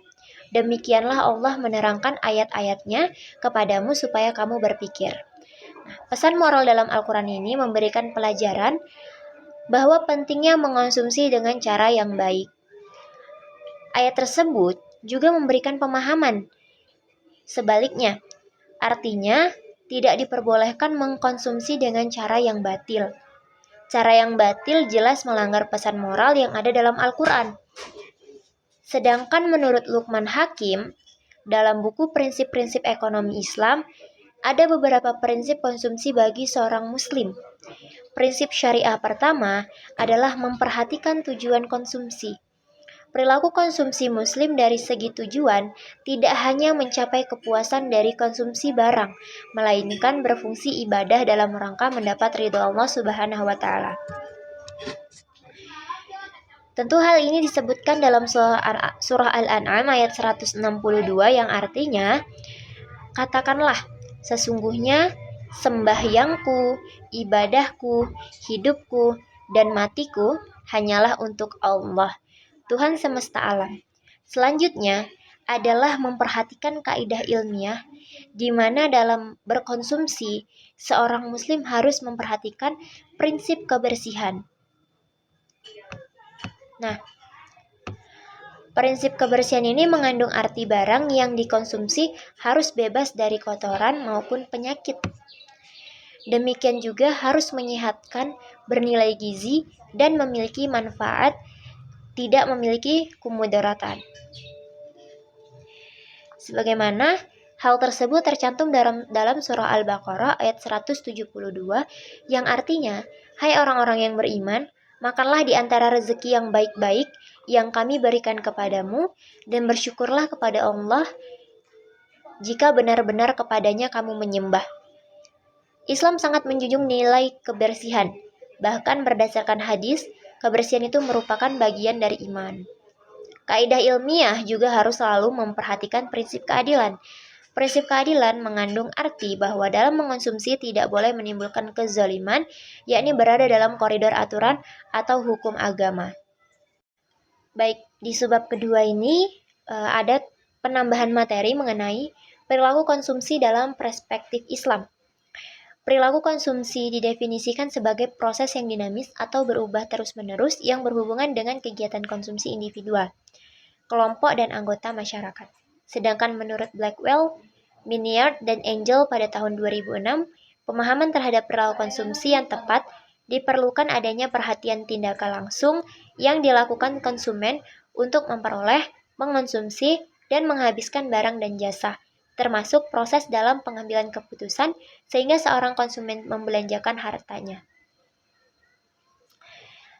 Demikianlah Allah menerangkan ayat-ayatnya kepadamu supaya kamu berpikir. Pesan moral dalam Al-Quran ini memberikan pelajaran bahwa pentingnya mengonsumsi dengan cara yang baik. Ayat tersebut juga memberikan pemahaman sebaliknya, artinya tidak diperbolehkan mengkonsumsi dengan cara yang batil. Cara yang batil jelas melanggar pesan moral yang ada dalam Al-Quran. Sedangkan menurut Luqman Hakim, dalam buku Prinsip-Prinsip Ekonomi Islam, ada beberapa prinsip konsumsi bagi seorang muslim. Prinsip syariah pertama adalah memperhatikan tujuan konsumsi. Perilaku konsumsi muslim dari segi tujuan tidak hanya mencapai kepuasan dari konsumsi barang, melainkan berfungsi ibadah dalam rangka mendapat ridho Allah Subhanahu wa Ta'ala. Tentu hal ini disebutkan dalam surah Al-An'am ayat 162 yang artinya, katakanlah, sesungguhnya sembahyangku, ibadahku, hidupku, dan matiku hanyalah untuk Allah, Tuhan semesta alam. Selanjutnya adalah memperhatikan kaidah ilmiah, di mana dalam berkonsumsi, seorang muslim harus memperhatikan prinsip kebersihan. Nah, prinsip kebersihan ini mengandung arti barang yang dikonsumsi harus bebas dari kotoran maupun penyakit. Demikian juga harus menyehatkan, bernilai gizi, dan memiliki manfaat, tidak memiliki kemudaratan. Sebagaimana hal tersebut tercantum dalam surah Al-Baqarah ayat 172 yang artinya, hai orang-orang yang beriman, makanlah di antara rezeki yang baik-baik yang kami berikan kepadamu, dan bersyukurlah kepada Allah jika benar-benar kepadanya kamu menyembah. Islam sangat menjunjung nilai kebersihan. Bahkan berdasarkan hadis, kebersihan itu merupakan bagian dari iman. Kaidah ilmiah juga harus selalu memperhatikan prinsip keadilan. Prinsip keadilan mengandung arti bahwa dalam mengonsumsi tidak boleh menimbulkan kezaliman, yakni berada dalam koridor aturan atau hukum agama. Baik, di subbab kedua ini ada penambahan materi mengenai perilaku konsumsi dalam perspektif Islam. Perilaku konsumsi didefinisikan sebagai proses yang dinamis atau berubah terus-menerus yang berhubungan dengan kegiatan konsumsi individual, kelompok, dan anggota masyarakat. Sedangkan menurut Blackwell, Miniard, dan Angel pada tahun 2006, pemahaman terhadap perilaku konsumsi yang tepat diperlukan adanya perhatian tindakan langsung yang dilakukan konsumen untuk memperoleh, mengonsumsi, dan menghabiskan barang dan jasa, termasuk proses dalam pengambilan keputusan sehingga seorang konsumen membelanjakan hartanya.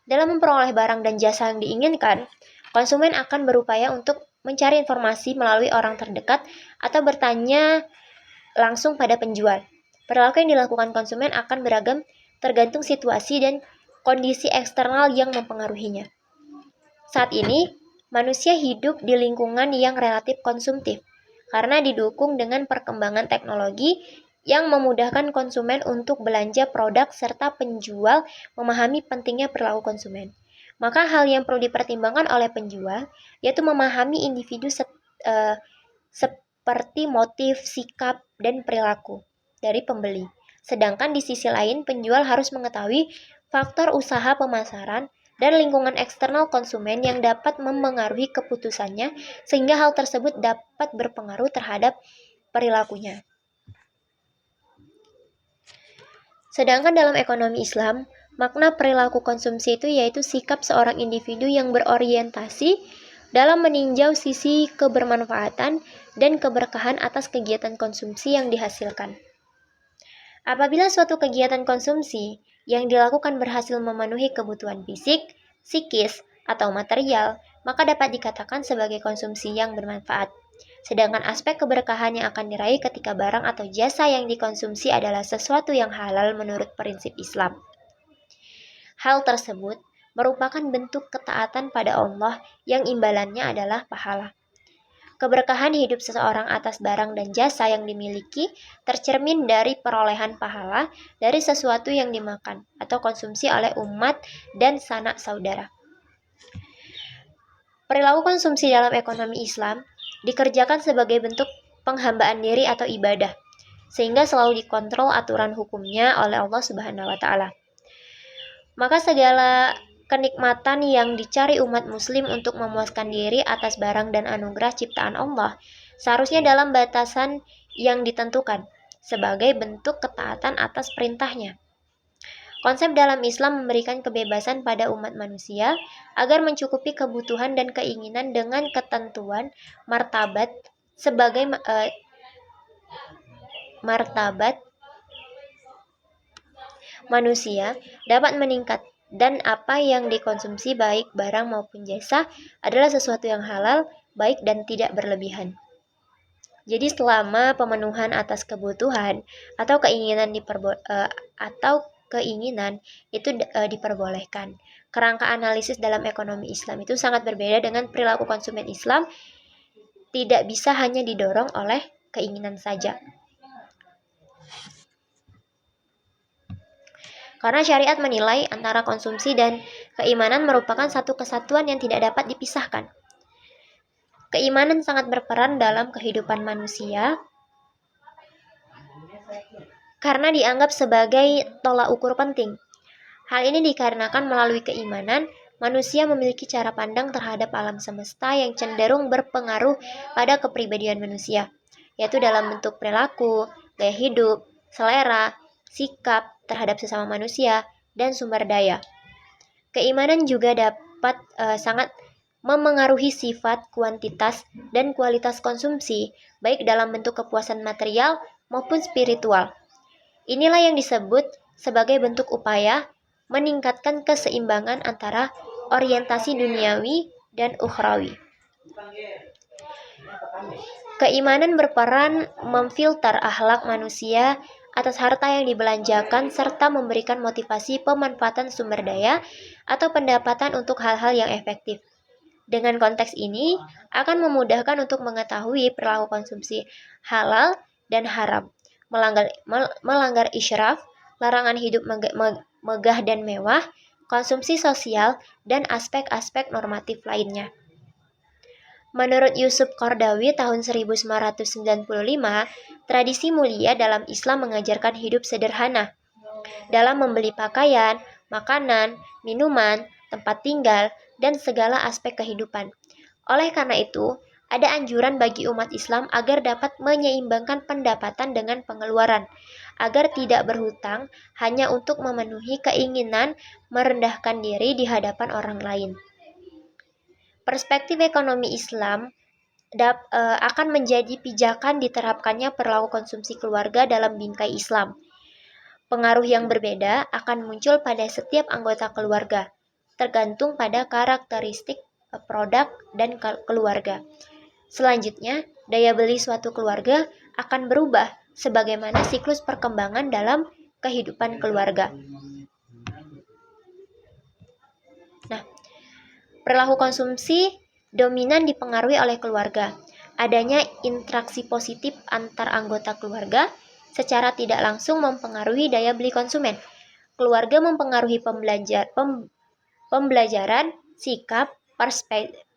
Dalam memperoleh barang dan jasa yang diinginkan, konsumen akan berupaya untuk mencari informasi melalui orang terdekat atau bertanya langsung pada penjual. Perilaku yang dilakukan konsumen akan beragam tergantung situasi dan kondisi eksternal yang mempengaruhinya. Saat ini, manusia hidup di lingkungan yang relatif konsumtif karena didukung dengan perkembangan teknologi yang memudahkan konsumen untuk belanja produk serta penjual memahami pentingnya perilaku konsumen. Maka hal yang perlu dipertimbangkan oleh penjual yaitu memahami individu seperti motif, sikap, dan perilaku dari pembeli. Sedangkan di sisi lain, penjual harus mengetahui faktor usaha pemasaran dan lingkungan eksternal konsumen yang dapat mempengaruhi keputusannya sehingga hal tersebut dapat berpengaruh terhadap perilakunya. Sedangkan dalam ekonomi Islam, makna perilaku konsumsi itu yaitu sikap seorang individu yang berorientasi dalam meninjau sisi kebermanfaatan dan keberkahan atas kegiatan konsumsi yang dihasilkan. Apabila suatu kegiatan konsumsi yang dilakukan berhasil memenuhi kebutuhan fisik, psikis, atau material, maka dapat dikatakan sebagai konsumsi yang bermanfaat. Sedangkan aspek keberkahan yang akan diraih ketika barang atau jasa yang dikonsumsi adalah sesuatu yang halal menurut prinsip Islam. Hal tersebut merupakan bentuk ketaatan pada Allah yang imbalannya adalah pahala. Keberkahan hidup seseorang atas barang dan jasa yang dimiliki tercermin dari perolehan pahala dari sesuatu yang dimakan atau konsumsi oleh umat dan sanak saudara. Perilaku konsumsi dalam ekonomi Islam dikerjakan sebagai bentuk penghambaan diri atau ibadah, sehingga selalu dikontrol aturan hukumnya oleh Allah Subhanahu wa Ta'ala. Maka segala kenikmatan yang dicari umat muslim untuk memuaskan diri atas barang dan anugerah ciptaan Allah seharusnya dalam batasan yang ditentukan sebagai bentuk ketaatan atas perintahnya. Konsep dalam Islam memberikan kebebasan pada umat manusia agar mencukupi kebutuhan dan keinginan dengan ketentuan martabat sebagai martabat manusia dapat meningkat dan apa yang dikonsumsi baik barang maupun jasa adalah sesuatu yang halal, baik dan tidak berlebihan. Jadi selama pemenuhan atas kebutuhan atau keinginan itu diperbolehkan. Kerangka analisis dalam ekonomi Islam itu sangat berbeda dengan perilaku konsumen Islam, tidak bisa hanya didorong oleh keinginan saja. Karena syariat menilai antara konsumsi dan keimanan merupakan satu kesatuan yang tidak dapat dipisahkan. Keimanan sangat berperan dalam kehidupan manusia karena dianggap sebagai tolak ukur penting. Hal ini dikarenakan melalui keimanan, manusia memiliki cara pandang terhadap alam semesta yang cenderung berpengaruh pada kepribadian manusia, yaitu dalam bentuk perilaku, gaya hidup, selera, sikap terhadap sesama manusia, dan sumber daya. Keimanan juga dapat sangat memengaruhi sifat, kuantitas, dan kualitas konsumsi, baik dalam bentuk kepuasan material maupun spiritual. Inilah yang disebut sebagai bentuk upaya meningkatkan keseimbangan antara orientasi duniawi dan ukhrawi. Keimanan berperan memfilter akhlak manusia atas harta yang dibelanjakan serta memberikan motivasi pemanfaatan sumber daya atau pendapatan untuk hal-hal yang efektif. Dengan konteks ini akan memudahkan untuk mengetahui perilaku konsumsi halal dan haram, melanggar israf, larangan hidup megah dan mewah, konsumsi sosial, dan aspek-aspek normatif lainnya. Menurut Yusuf Qardawi tahun 1995, tradisi mulia dalam Islam mengajarkan hidup sederhana dalam membeli pakaian, makanan, minuman, tempat tinggal, dan segala aspek kehidupan. Oleh karena itu, ada anjuran bagi umat Islam agar dapat menyeimbangkan pendapatan dengan pengeluaran, agar tidak berhutang hanya untuk memenuhi keinginan merendahkan diri di hadapan orang lain. Perspektif ekonomi Islam akan menjadi pijakan diterapkannya perilaku konsumsi keluarga dalam bingkai Islam. Pengaruh yang berbeda akan muncul pada setiap anggota keluarga, tergantung pada karakteristik produk dan keluarga. Selanjutnya, daya beli suatu keluarga akan berubah sebagaimana siklus perkembangan dalam kehidupan keluarga. Nah, perilaku konsumsi dominan dipengaruhi oleh keluarga. Adanya interaksi positif antar anggota keluarga secara tidak langsung mempengaruhi daya beli konsumen. Keluarga mempengaruhi pembelajaran, sikap,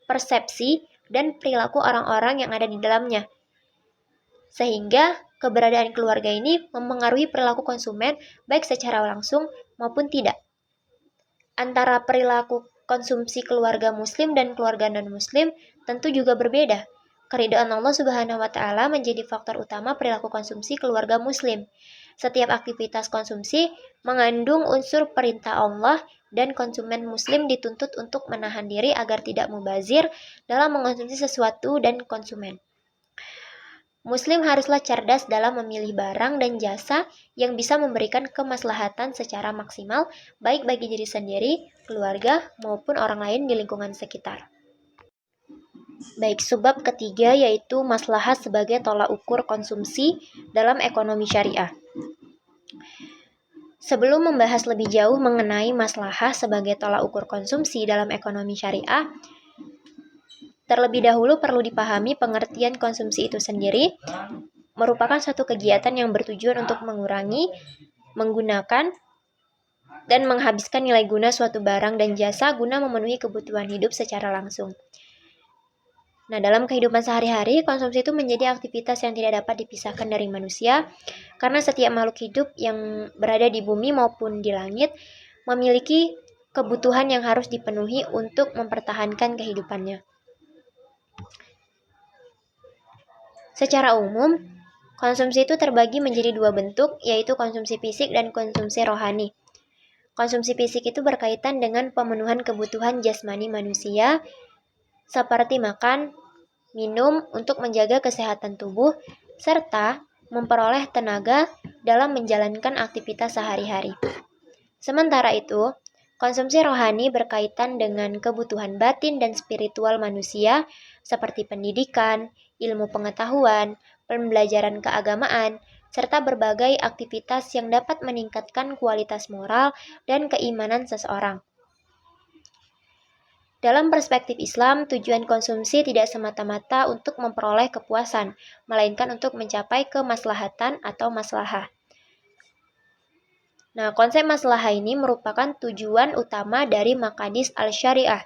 persepsi, dan perilaku orang-orang yang ada di dalamnya. Sehingga keberadaan keluarga ini mempengaruhi perilaku konsumen baik secara langsung maupun tidak. Antara perilaku konsumsi keluarga muslim dan keluarga non-muslim tentu juga berbeda. Keridhaan Allah Subhanahu wa Ta'ala menjadi faktor utama perilaku konsumsi keluarga muslim. Setiap aktivitas konsumsi mengandung unsur perintah Allah dan konsumen muslim dituntut untuk menahan diri agar tidak mubazir dalam mengonsumsi sesuatu dan konsumen. Muslim haruslah cerdas dalam memilih barang dan jasa yang bisa memberikan kemaslahatan secara maksimal baik bagi diri sendiri, keluarga, maupun orang lain di lingkungan sekitar. Baik, subbab ketiga yaitu maslahat sebagai tolak ukur konsumsi dalam ekonomi syariah. Sebelum membahas lebih jauh mengenai maslahah sebagai tolak ukur konsumsi dalam ekonomi syariah, terlebih dahulu perlu dipahami pengertian konsumsi itu sendiri merupakan suatu kegiatan yang bertujuan untuk mengurangi, menggunakan, dan menghabiskan nilai guna suatu barang dan jasa guna memenuhi kebutuhan hidup secara langsung. Nah, dalam kehidupan sehari-hari, konsumsi itu menjadi aktivitas yang tidak dapat dipisahkan dari manusia, karena setiap makhluk hidup yang berada di bumi maupun di langit memiliki kebutuhan yang harus dipenuhi untuk mempertahankan kehidupannya. Secara umum, konsumsi itu terbagi menjadi dua bentuk, yaitu konsumsi fisik dan konsumsi rohani. Konsumsi fisik itu berkaitan dengan pemenuhan kebutuhan jasmani manusia, seperti makan, minum untuk menjaga kesehatan tubuh, serta memperoleh tenaga dalam menjalankan aktivitas sehari-hari. Sementara itu, konsumsi rohani berkaitan dengan kebutuhan batin dan spiritual manusia, seperti pendidikan, ilmu pengetahuan, pembelajaran keagamaan, serta berbagai aktivitas yang dapat meningkatkan kualitas moral dan keimanan seseorang. Dalam perspektif Islam, tujuan konsumsi tidak semata-mata untuk memperoleh kepuasan, melainkan untuk mencapai kemaslahatan atau maslahah. Nah, konsep maslahah ini merupakan tujuan utama dari maqasid al-syariah,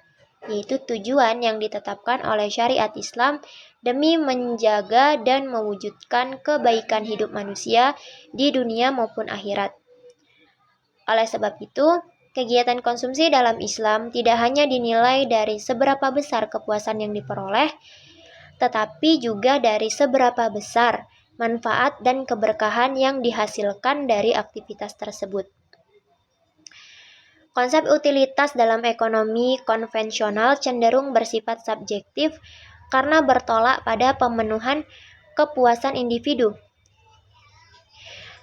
yaitu tujuan yang ditetapkan oleh syariat Islam demi menjaga dan mewujudkan kebaikan hidup manusia di dunia maupun akhirat. Oleh sebab itu, kegiatan konsumsi dalam Islam tidak hanya dinilai dari seberapa besar kepuasan yang diperoleh, tetapi juga dari seberapa besar manfaat dan keberkahan yang dihasilkan dari aktivitas tersebut. Konsep utilitas dalam ekonomi konvensional cenderung bersifat subjektif karena bertolak pada pemenuhan kepuasan individu.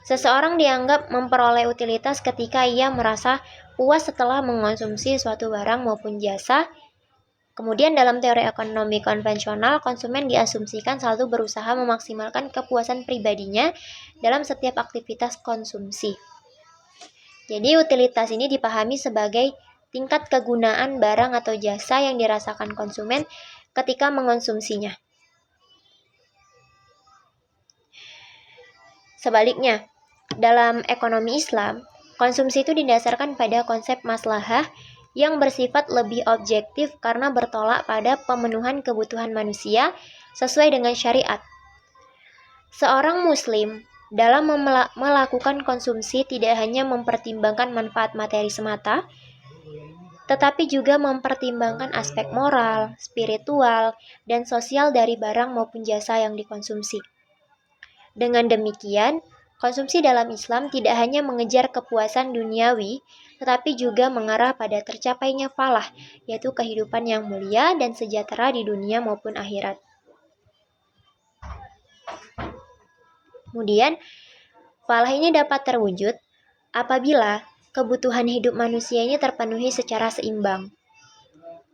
Seseorang dianggap memperoleh utilitas ketika ia merasa puas setelah mengonsumsi suatu barang maupun jasa. Kemudian dalam teori ekonomi konvensional, konsumen diasumsikan selalu berusaha memaksimalkan kepuasan pribadinya dalam setiap aktivitas konsumsi. Jadi utilitas ini dipahami sebagai tingkat kegunaan barang atau jasa yang dirasakan konsumen ketika mengonsumsinya. Sebaliknya, dalam ekonomi Islam, konsumsi itu didasarkan pada konsep maslahah yang bersifat lebih objektif karena bertolak pada pemenuhan kebutuhan manusia sesuai dengan syariat. Seorang muslim dalam melakukan konsumsi tidak hanya mempertimbangkan manfaat materi semata, tetapi juga mempertimbangkan aspek moral, spiritual, dan sosial dari barang maupun jasa yang dikonsumsi. Dengan demikian, konsumsi dalam Islam tidak hanya mengejar kepuasan duniawi, tetapi juga mengarah pada tercapainya falah, yaitu kehidupan yang mulia dan sejahtera di dunia maupun akhirat. Kemudian, falah ini dapat terwujud apabila kebutuhan hidup manusia ini terpenuhi secara seimbang.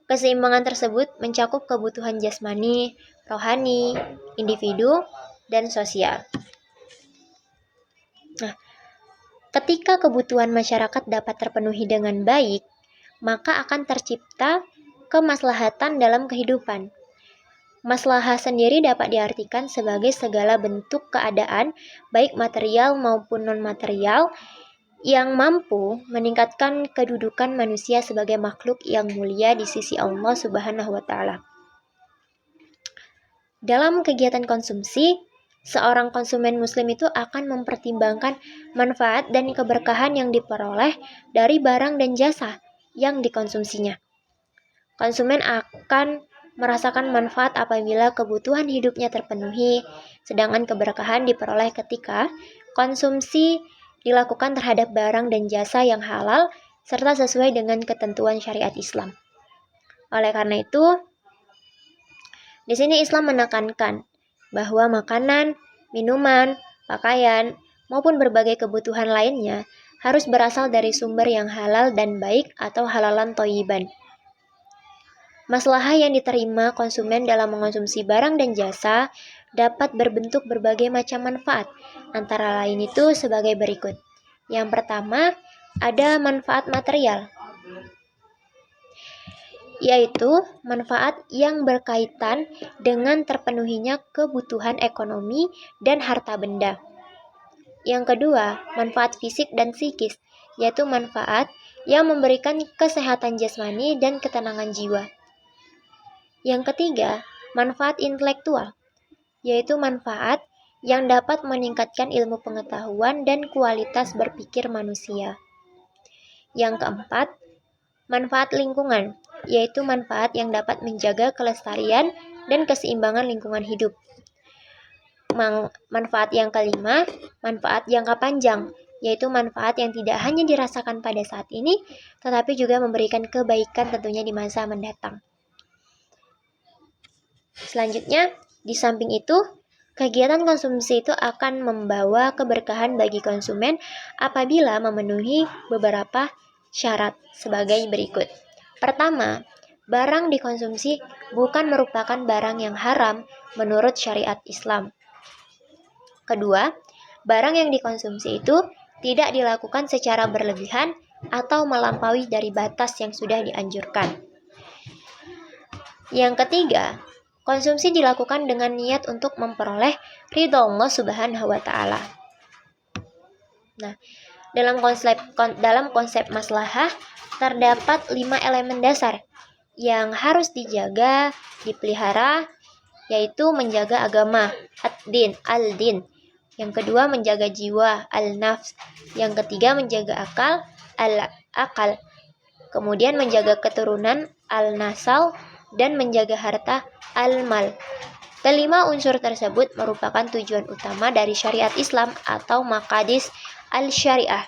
Keseimbangan tersebut mencakup kebutuhan jasmani, rohani, individu, dan sosial. Nah, ketika kebutuhan masyarakat dapat terpenuhi dengan baik, maka akan tercipta kemaslahatan dalam kehidupan. Maslahah sendiri dapat diartikan sebagai segala bentuk keadaan, baik material maupun non-material, yang mampu meningkatkan kedudukan manusia sebagai makhluk yang mulia di sisi Allah Subhanahu wa Ta'ala. Dalam kegiatan konsumsi, seorang konsumen muslim itu akan mempertimbangkan manfaat dan keberkahan yang diperoleh dari barang dan jasa yang dikonsumsinya. Konsumen akan merasakan manfaat apabila kebutuhan hidupnya terpenuhi, sedangkan keberkahan diperoleh ketika konsumsi dilakukan terhadap barang dan jasa yang halal serta sesuai dengan ketentuan syariat Islam. Oleh karena itu, di sini Islam menekankan bahwa makanan, minuman, pakaian, maupun berbagai kebutuhan lainnya harus berasal dari sumber yang halal dan baik atau halalan thayyiban. Maslahah yang diterima konsumen dalam mengonsumsi barang dan jasa dapat berbentuk berbagai macam manfaat, antara lain itu sebagai berikut. Yang pertama, ada manfaat material, yaitu manfaat yang berkaitan dengan terpenuhinya kebutuhan ekonomi dan harta benda. Yang kedua, manfaat fisik dan psikis, yaitu manfaat yang memberikan kesehatan jasmani dan ketenangan jiwa. Yang ketiga, manfaat intelektual, yaitu manfaat yang dapat meningkatkan ilmu pengetahuan dan kualitas berpikir manusia. Yang keempat, manfaat lingkungan, yaitu manfaat yang dapat menjaga kelestarian dan keseimbangan lingkungan hidup. Manfaat yang kelima, manfaat jangka panjang, yaitu manfaat yang tidak hanya dirasakan pada saat ini, tetapi juga memberikan kebaikan tentunya di masa mendatang. Selanjutnya, di samping itu, kegiatan konsumsi itu akan membawa keberkahan bagi konsumen apabila memenuhi beberapa syarat sebagai berikut. Pertama, barang dikonsumsi bukan merupakan barang yang haram menurut syariat Islam. Kedua, barang yang dikonsumsi itu tidak dilakukan secara berlebihan atau melampaui dari batas yang sudah dianjurkan. Yang ketiga, konsumsi dilakukan dengan niat untuk memperoleh ridha Allah Subhanahu wa Ta'ala. Nah, dalam konsep maslahah terdapat 5 elemen dasar yang harus dijaga, dipelihara, yaitu menjaga agama, al-din. Yang kedua, menjaga jiwa, al-nafs. Yang ketiga, menjaga akal, al-akal. Kemudian menjaga keturunan, al-nasal, dan menjaga harta, al-mal. Kelima unsur tersebut merupakan tujuan utama dari syariat Islam atau maqasid al-syariah.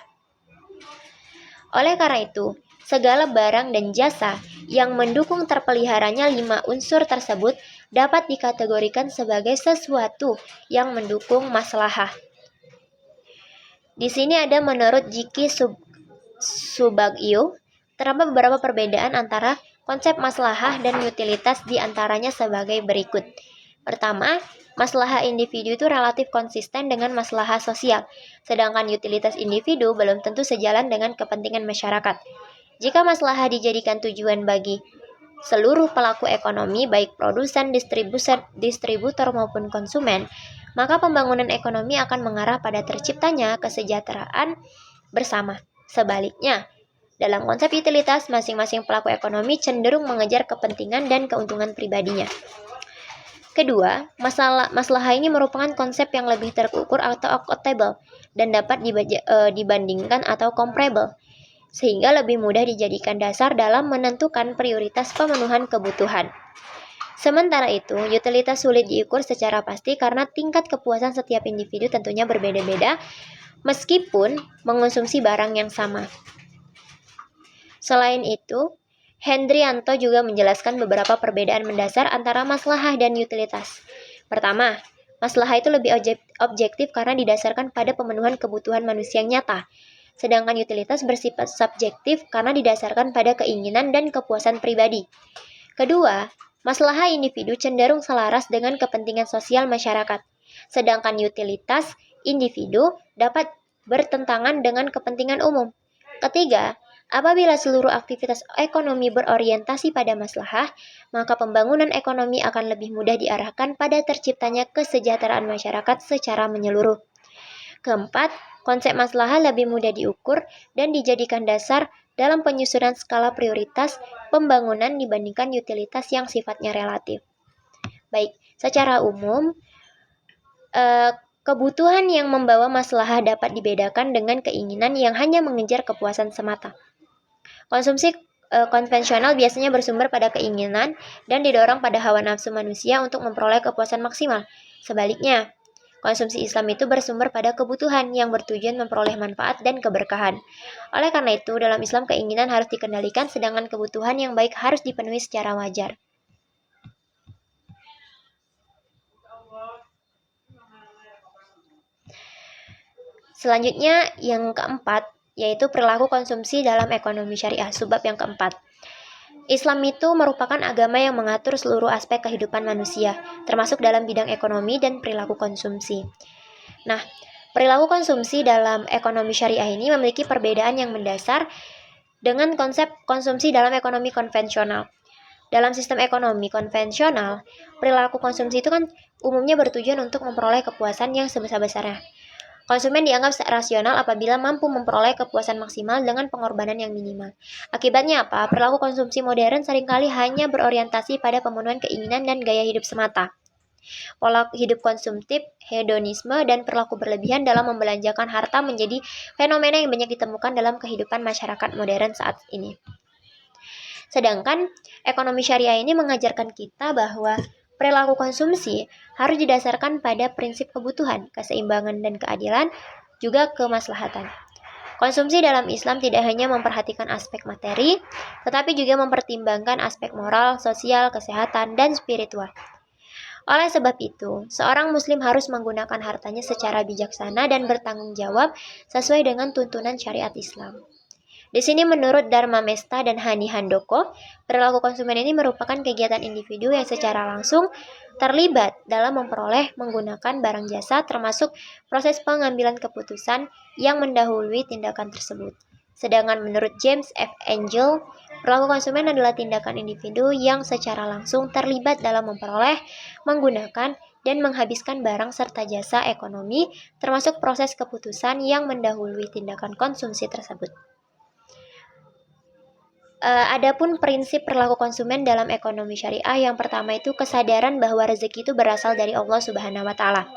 Oleh karena itu, segala barang dan jasa yang mendukung terpeliharanya 5 unsur tersebut dapat dikategorikan sebagai sesuatu yang mendukung maslahah. Di sini ada menurut Jiki Subagio, terdapat beberapa perbedaan antara konsep maslahah dan utilitas di antaranya sebagai berikut. Pertama, maslahah individu itu relatif konsisten dengan maslahah sosial, sedangkan utilitas individu belum tentu sejalan dengan kepentingan masyarakat. Jika maslahah dijadikan tujuan bagi seluruh pelaku ekonomi, baik produsen, distributor maupun konsumen, maka pembangunan ekonomi akan mengarah pada terciptanya kesejahteraan bersama. Sebaliknya, dalam konsep utilitas, masing-masing pelaku ekonomi cenderung mengejar kepentingan dan keuntungan pribadinya. Kedua, masalah ini merupakan konsep yang lebih terukur atau accountable dan dapat dibandingkan atau comparable, sehingga lebih mudah dijadikan dasar dalam menentukan prioritas pemenuhan kebutuhan. Sementara itu, utilitas sulit diukur secara pasti karena tingkat kepuasan setiap individu tentunya berbeda-beda meskipun mengonsumsi barang yang sama. Selain itu, Hendrianto juga menjelaskan beberapa perbedaan mendasar antara maslahah dan utilitas. Pertama, maslahah itu lebih objektif karena didasarkan pada pemenuhan kebutuhan manusia yang nyata. Sedangkan utilitas bersifat subjektif karena didasarkan pada keinginan dan kepuasan pribadi. Kedua, maslahah individu cenderung selaras dengan kepentingan sosial masyarakat. Sedangkan utilitas individu dapat bertentangan dengan kepentingan umum. Ketiga, apabila seluruh aktivitas ekonomi berorientasi pada maslahah, maka pembangunan ekonomi akan lebih mudah diarahkan pada terciptanya kesejahteraan masyarakat secara menyeluruh. Keempat, konsep maslahah lebih mudah diukur dan dijadikan dasar dalam penyusunan skala prioritas pembangunan dibandingkan utilitas yang sifatnya relatif. Baik, secara umum, kebutuhan yang membawa maslahah dapat dibedakan dengan keinginan yang hanya mengejar kepuasan semata. Konsumsi konvensional biasanya bersumber pada keinginan dan didorong pada hawa nafsu manusia untuk memperoleh kepuasan maksimal. Sebaliknya, konsumsi Islam itu bersumber pada kebutuhan yang bertujuan memperoleh manfaat dan keberkahan. Oleh karena itu, dalam Islam keinginan harus dikendalikan, sedangkan kebutuhan yang baik harus dipenuhi secara wajar. Selanjutnya, yang keempat, yaitu perilaku konsumsi dalam ekonomi syariah, subbab yang keempat. Islam itu merupakan agama yang mengatur seluruh aspek kehidupan manusia, termasuk dalam bidang ekonomi dan perilaku konsumsi. Nah, perilaku konsumsi dalam ekonomi syariah ini memiliki perbedaan yang mendasar dengan konsep konsumsi dalam ekonomi konvensional. Dalam sistem ekonomi konvensional, perilaku konsumsi itu kan umumnya bertujuan untuk memperoleh kepuasan yang sebesar-besarnya. Konsumen dianggap rasional apabila mampu memperoleh kepuasan maksimal dengan pengorbanan yang minimal. Akibatnya apa? Perilaku konsumsi modern seringkali hanya berorientasi pada pemenuhan keinginan dan gaya hidup semata. Pola hidup konsumtif, hedonisme, dan perilaku berlebihan dalam membelanjakan harta menjadi fenomena yang banyak ditemukan dalam kehidupan masyarakat modern saat ini. Sedangkan ekonomi syariah ini mengajarkan kita bahwa perilaku konsumsi harus didasarkan pada prinsip kebutuhan, keseimbangan dan keadilan, juga kemaslahatan. Konsumsi dalam Islam tidak hanya memperhatikan aspek materi, tetapi juga mempertimbangkan aspek moral, sosial, kesehatan, dan spiritual. Oleh sebab itu, seorang muslim harus menggunakan hartanya secara bijaksana dan bertanggung jawab sesuai dengan tuntunan syariat Islam. Di sini menurut Dharma Mesta dan Hani Handoko, perilaku konsumen ini merupakan kegiatan individu yang secara langsung terlibat dalam memperoleh menggunakan barang jasa termasuk proses pengambilan keputusan yang mendahului tindakan tersebut. Sedangkan menurut James F. Angel, perilaku konsumen adalah tindakan individu yang secara langsung terlibat dalam memperoleh, menggunakan, dan menghabiskan barang serta jasa ekonomi termasuk proses keputusan yang mendahului tindakan konsumsi tersebut. Adapun prinsip perilaku konsumen dalam ekonomi syariah, yang pertama itu kesadaran bahwa rezeki itu berasal dari Allah Subhanahu wa taala.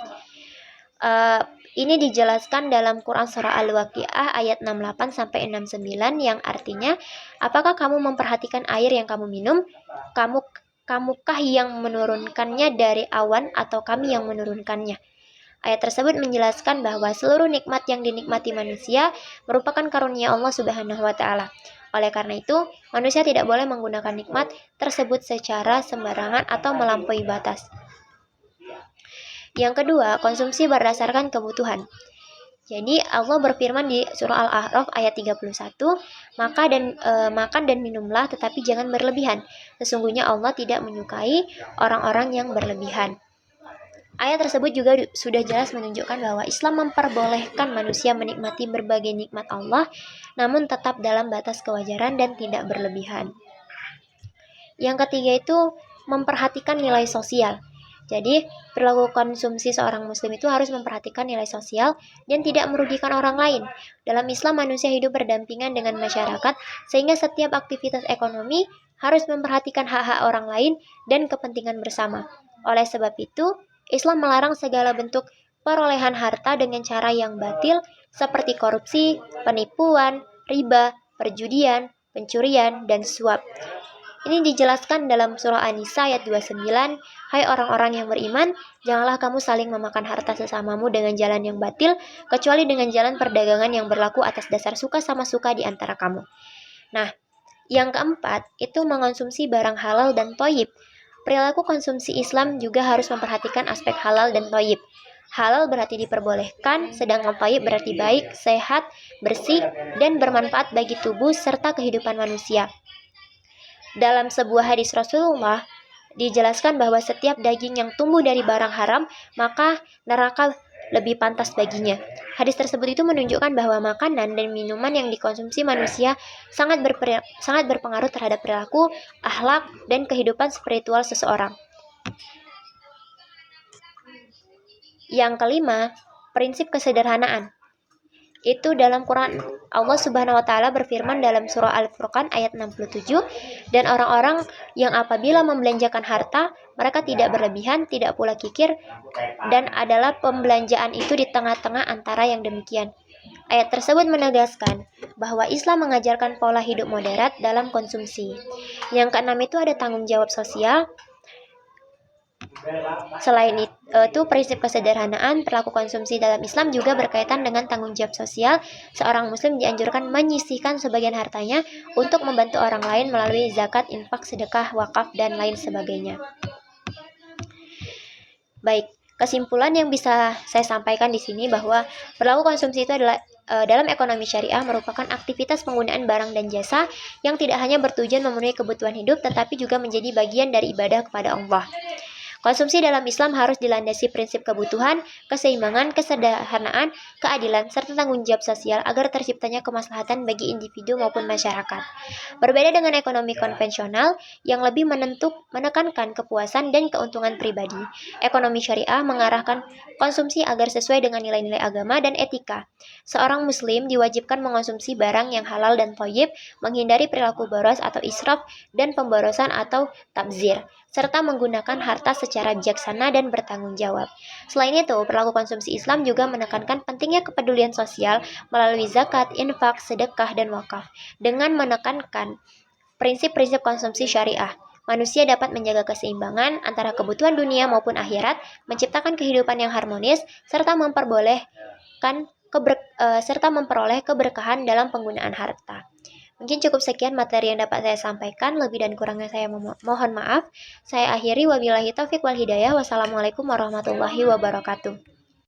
Ini dijelaskan dalam Quran surah Al-Waqiah ayat 68 sampai 69 yang artinya, apakah kamu memperhatikan air yang kamu minum? Kamukah yang menurunkannya dari awan atau kami yang menurunkannya? Ayat tersebut menjelaskan bahwa seluruh nikmat yang dinikmati manusia merupakan karunia Allah Subhanahu wa taala. Oleh karena itu, manusia tidak boleh menggunakan nikmat tersebut secara sembarangan atau melampaui batas. Yang kedua, konsumsi berdasarkan kebutuhan. Jadi Allah berfirman di surah Al-A'raf ayat 31, makan dan minumlah tetapi jangan berlebihan. Sesungguhnya Allah tidak menyukai orang-orang yang berlebihan. Ayat tersebut juga sudah jelas menunjukkan bahwa Islam memperbolehkan manusia menikmati berbagai nikmat Allah, namun tetap dalam batas kewajaran dan tidak berlebihan. Yang ketiga itu memperhatikan nilai sosial. Jadi, perilaku konsumsi seorang muslim itu harus memperhatikan nilai sosial dan tidak merugikan orang lain. Dalam Islam, manusia hidup berdampingan dengan masyarakat, sehingga setiap aktivitas ekonomi harus memperhatikan hak-hak orang lain dan kepentingan bersama. Oleh sebab itu, Islam melarang segala bentuk perolehan harta dengan cara yang batil seperti korupsi, penipuan, riba, perjudian, pencurian, dan suap. Ini dijelaskan dalam surah An-Nisa ayat 29, "Hai orang-orang yang beriman, janganlah kamu saling memakan harta sesamamu dengan jalan yang batil, kecuali dengan jalan perdagangan yang berlaku atas dasar suka sama suka di antara kamu." Nah, yang keempat, itu mengonsumsi barang halal dan thayyib. Perilaku konsumsi Islam juga harus memperhatikan aspek halal dan thayyib. Halal berarti diperbolehkan, sedangkan thayyib berarti baik, sehat, bersih, dan bermanfaat bagi tubuh serta kehidupan manusia. Dalam sebuah hadis Rasulullah, dijelaskan bahwa setiap daging yang tumbuh dari barang haram, maka neraka lebih pantas baginya. Hadis tersebut itu menunjukkan bahwa makanan dan minuman yang dikonsumsi manusia sangat berpengaruh terhadap perilaku, akhlak, dan kehidupan spiritual seseorang. Yang kelima, prinsip kesederhanaan. Itu dalam Quran, Allah Subhanahu wa taala berfirman dalam surah Al-Furqan ayat 67, "Dan orang-orang yang apabila membelanjakan harta, mereka tidak berlebihan, tidak pula kikir, dan adalah pembelanjaan itu di tengah-tengah antara yang demikian." Ayat tersebut menegaskan bahwa Islam mengajarkan pola hidup moderat dalam konsumsi. Yang keenam itu ada tanggung jawab sosial. Selain itu, prinsip kesederhanaan, perilaku konsumsi dalam Islam juga berkaitan dengan tanggung jawab sosial. Seorang muslim dianjurkan menyisihkan sebagian hartanya untuk membantu orang lain melalui zakat, infak, sedekah, wakaf, dan lain sebagainya. Baik, kesimpulan yang bisa saya sampaikan di sini bahwa perilaku konsumsi itu adalah dalam ekonomi syariah merupakan aktivitas penggunaan barang dan jasa yang tidak hanya bertujuan memenuhi kebutuhan hidup, tetapi juga menjadi bagian dari ibadah kepada Allah. Konsumsi dalam Islam harus dilandasi prinsip kebutuhan, keseimbangan, kesederhanaan, keadilan, serta tanggung jawab sosial agar terciptanya kemaslahatan bagi individu maupun masyarakat. Berbeda dengan ekonomi konvensional yang lebih menekankan kepuasan dan keuntungan pribadi, ekonomi syariah mengarahkan konsumsi agar sesuai dengan nilai-nilai agama dan etika. Seorang muslim diwajibkan mengonsumsi barang yang halal dan thayyib, menghindari perilaku boros atau israf dan pemborosan atau tabzir, serta menggunakan harta secara bijaksana dan bertanggung jawab. Selain itu, perilaku konsumsi Islam juga menekankan pentingnya kepedulian sosial melalui zakat, infak, sedekah, dan wakaf. Dengan menekankan prinsip-prinsip konsumsi syariah, manusia dapat menjaga keseimbangan antara kebutuhan dunia maupun akhirat, menciptakan kehidupan yang harmonis, serta memperoleh keberkahan dalam penggunaan harta. Mungkin cukup sekian materi yang dapat saya sampaikan. Lebih dan kurangnya saya mohon maaf. Saya akhiri, wabillahi taufiq wal hidayah. Wassalamualaikum warahmatullahi wabarakatuh.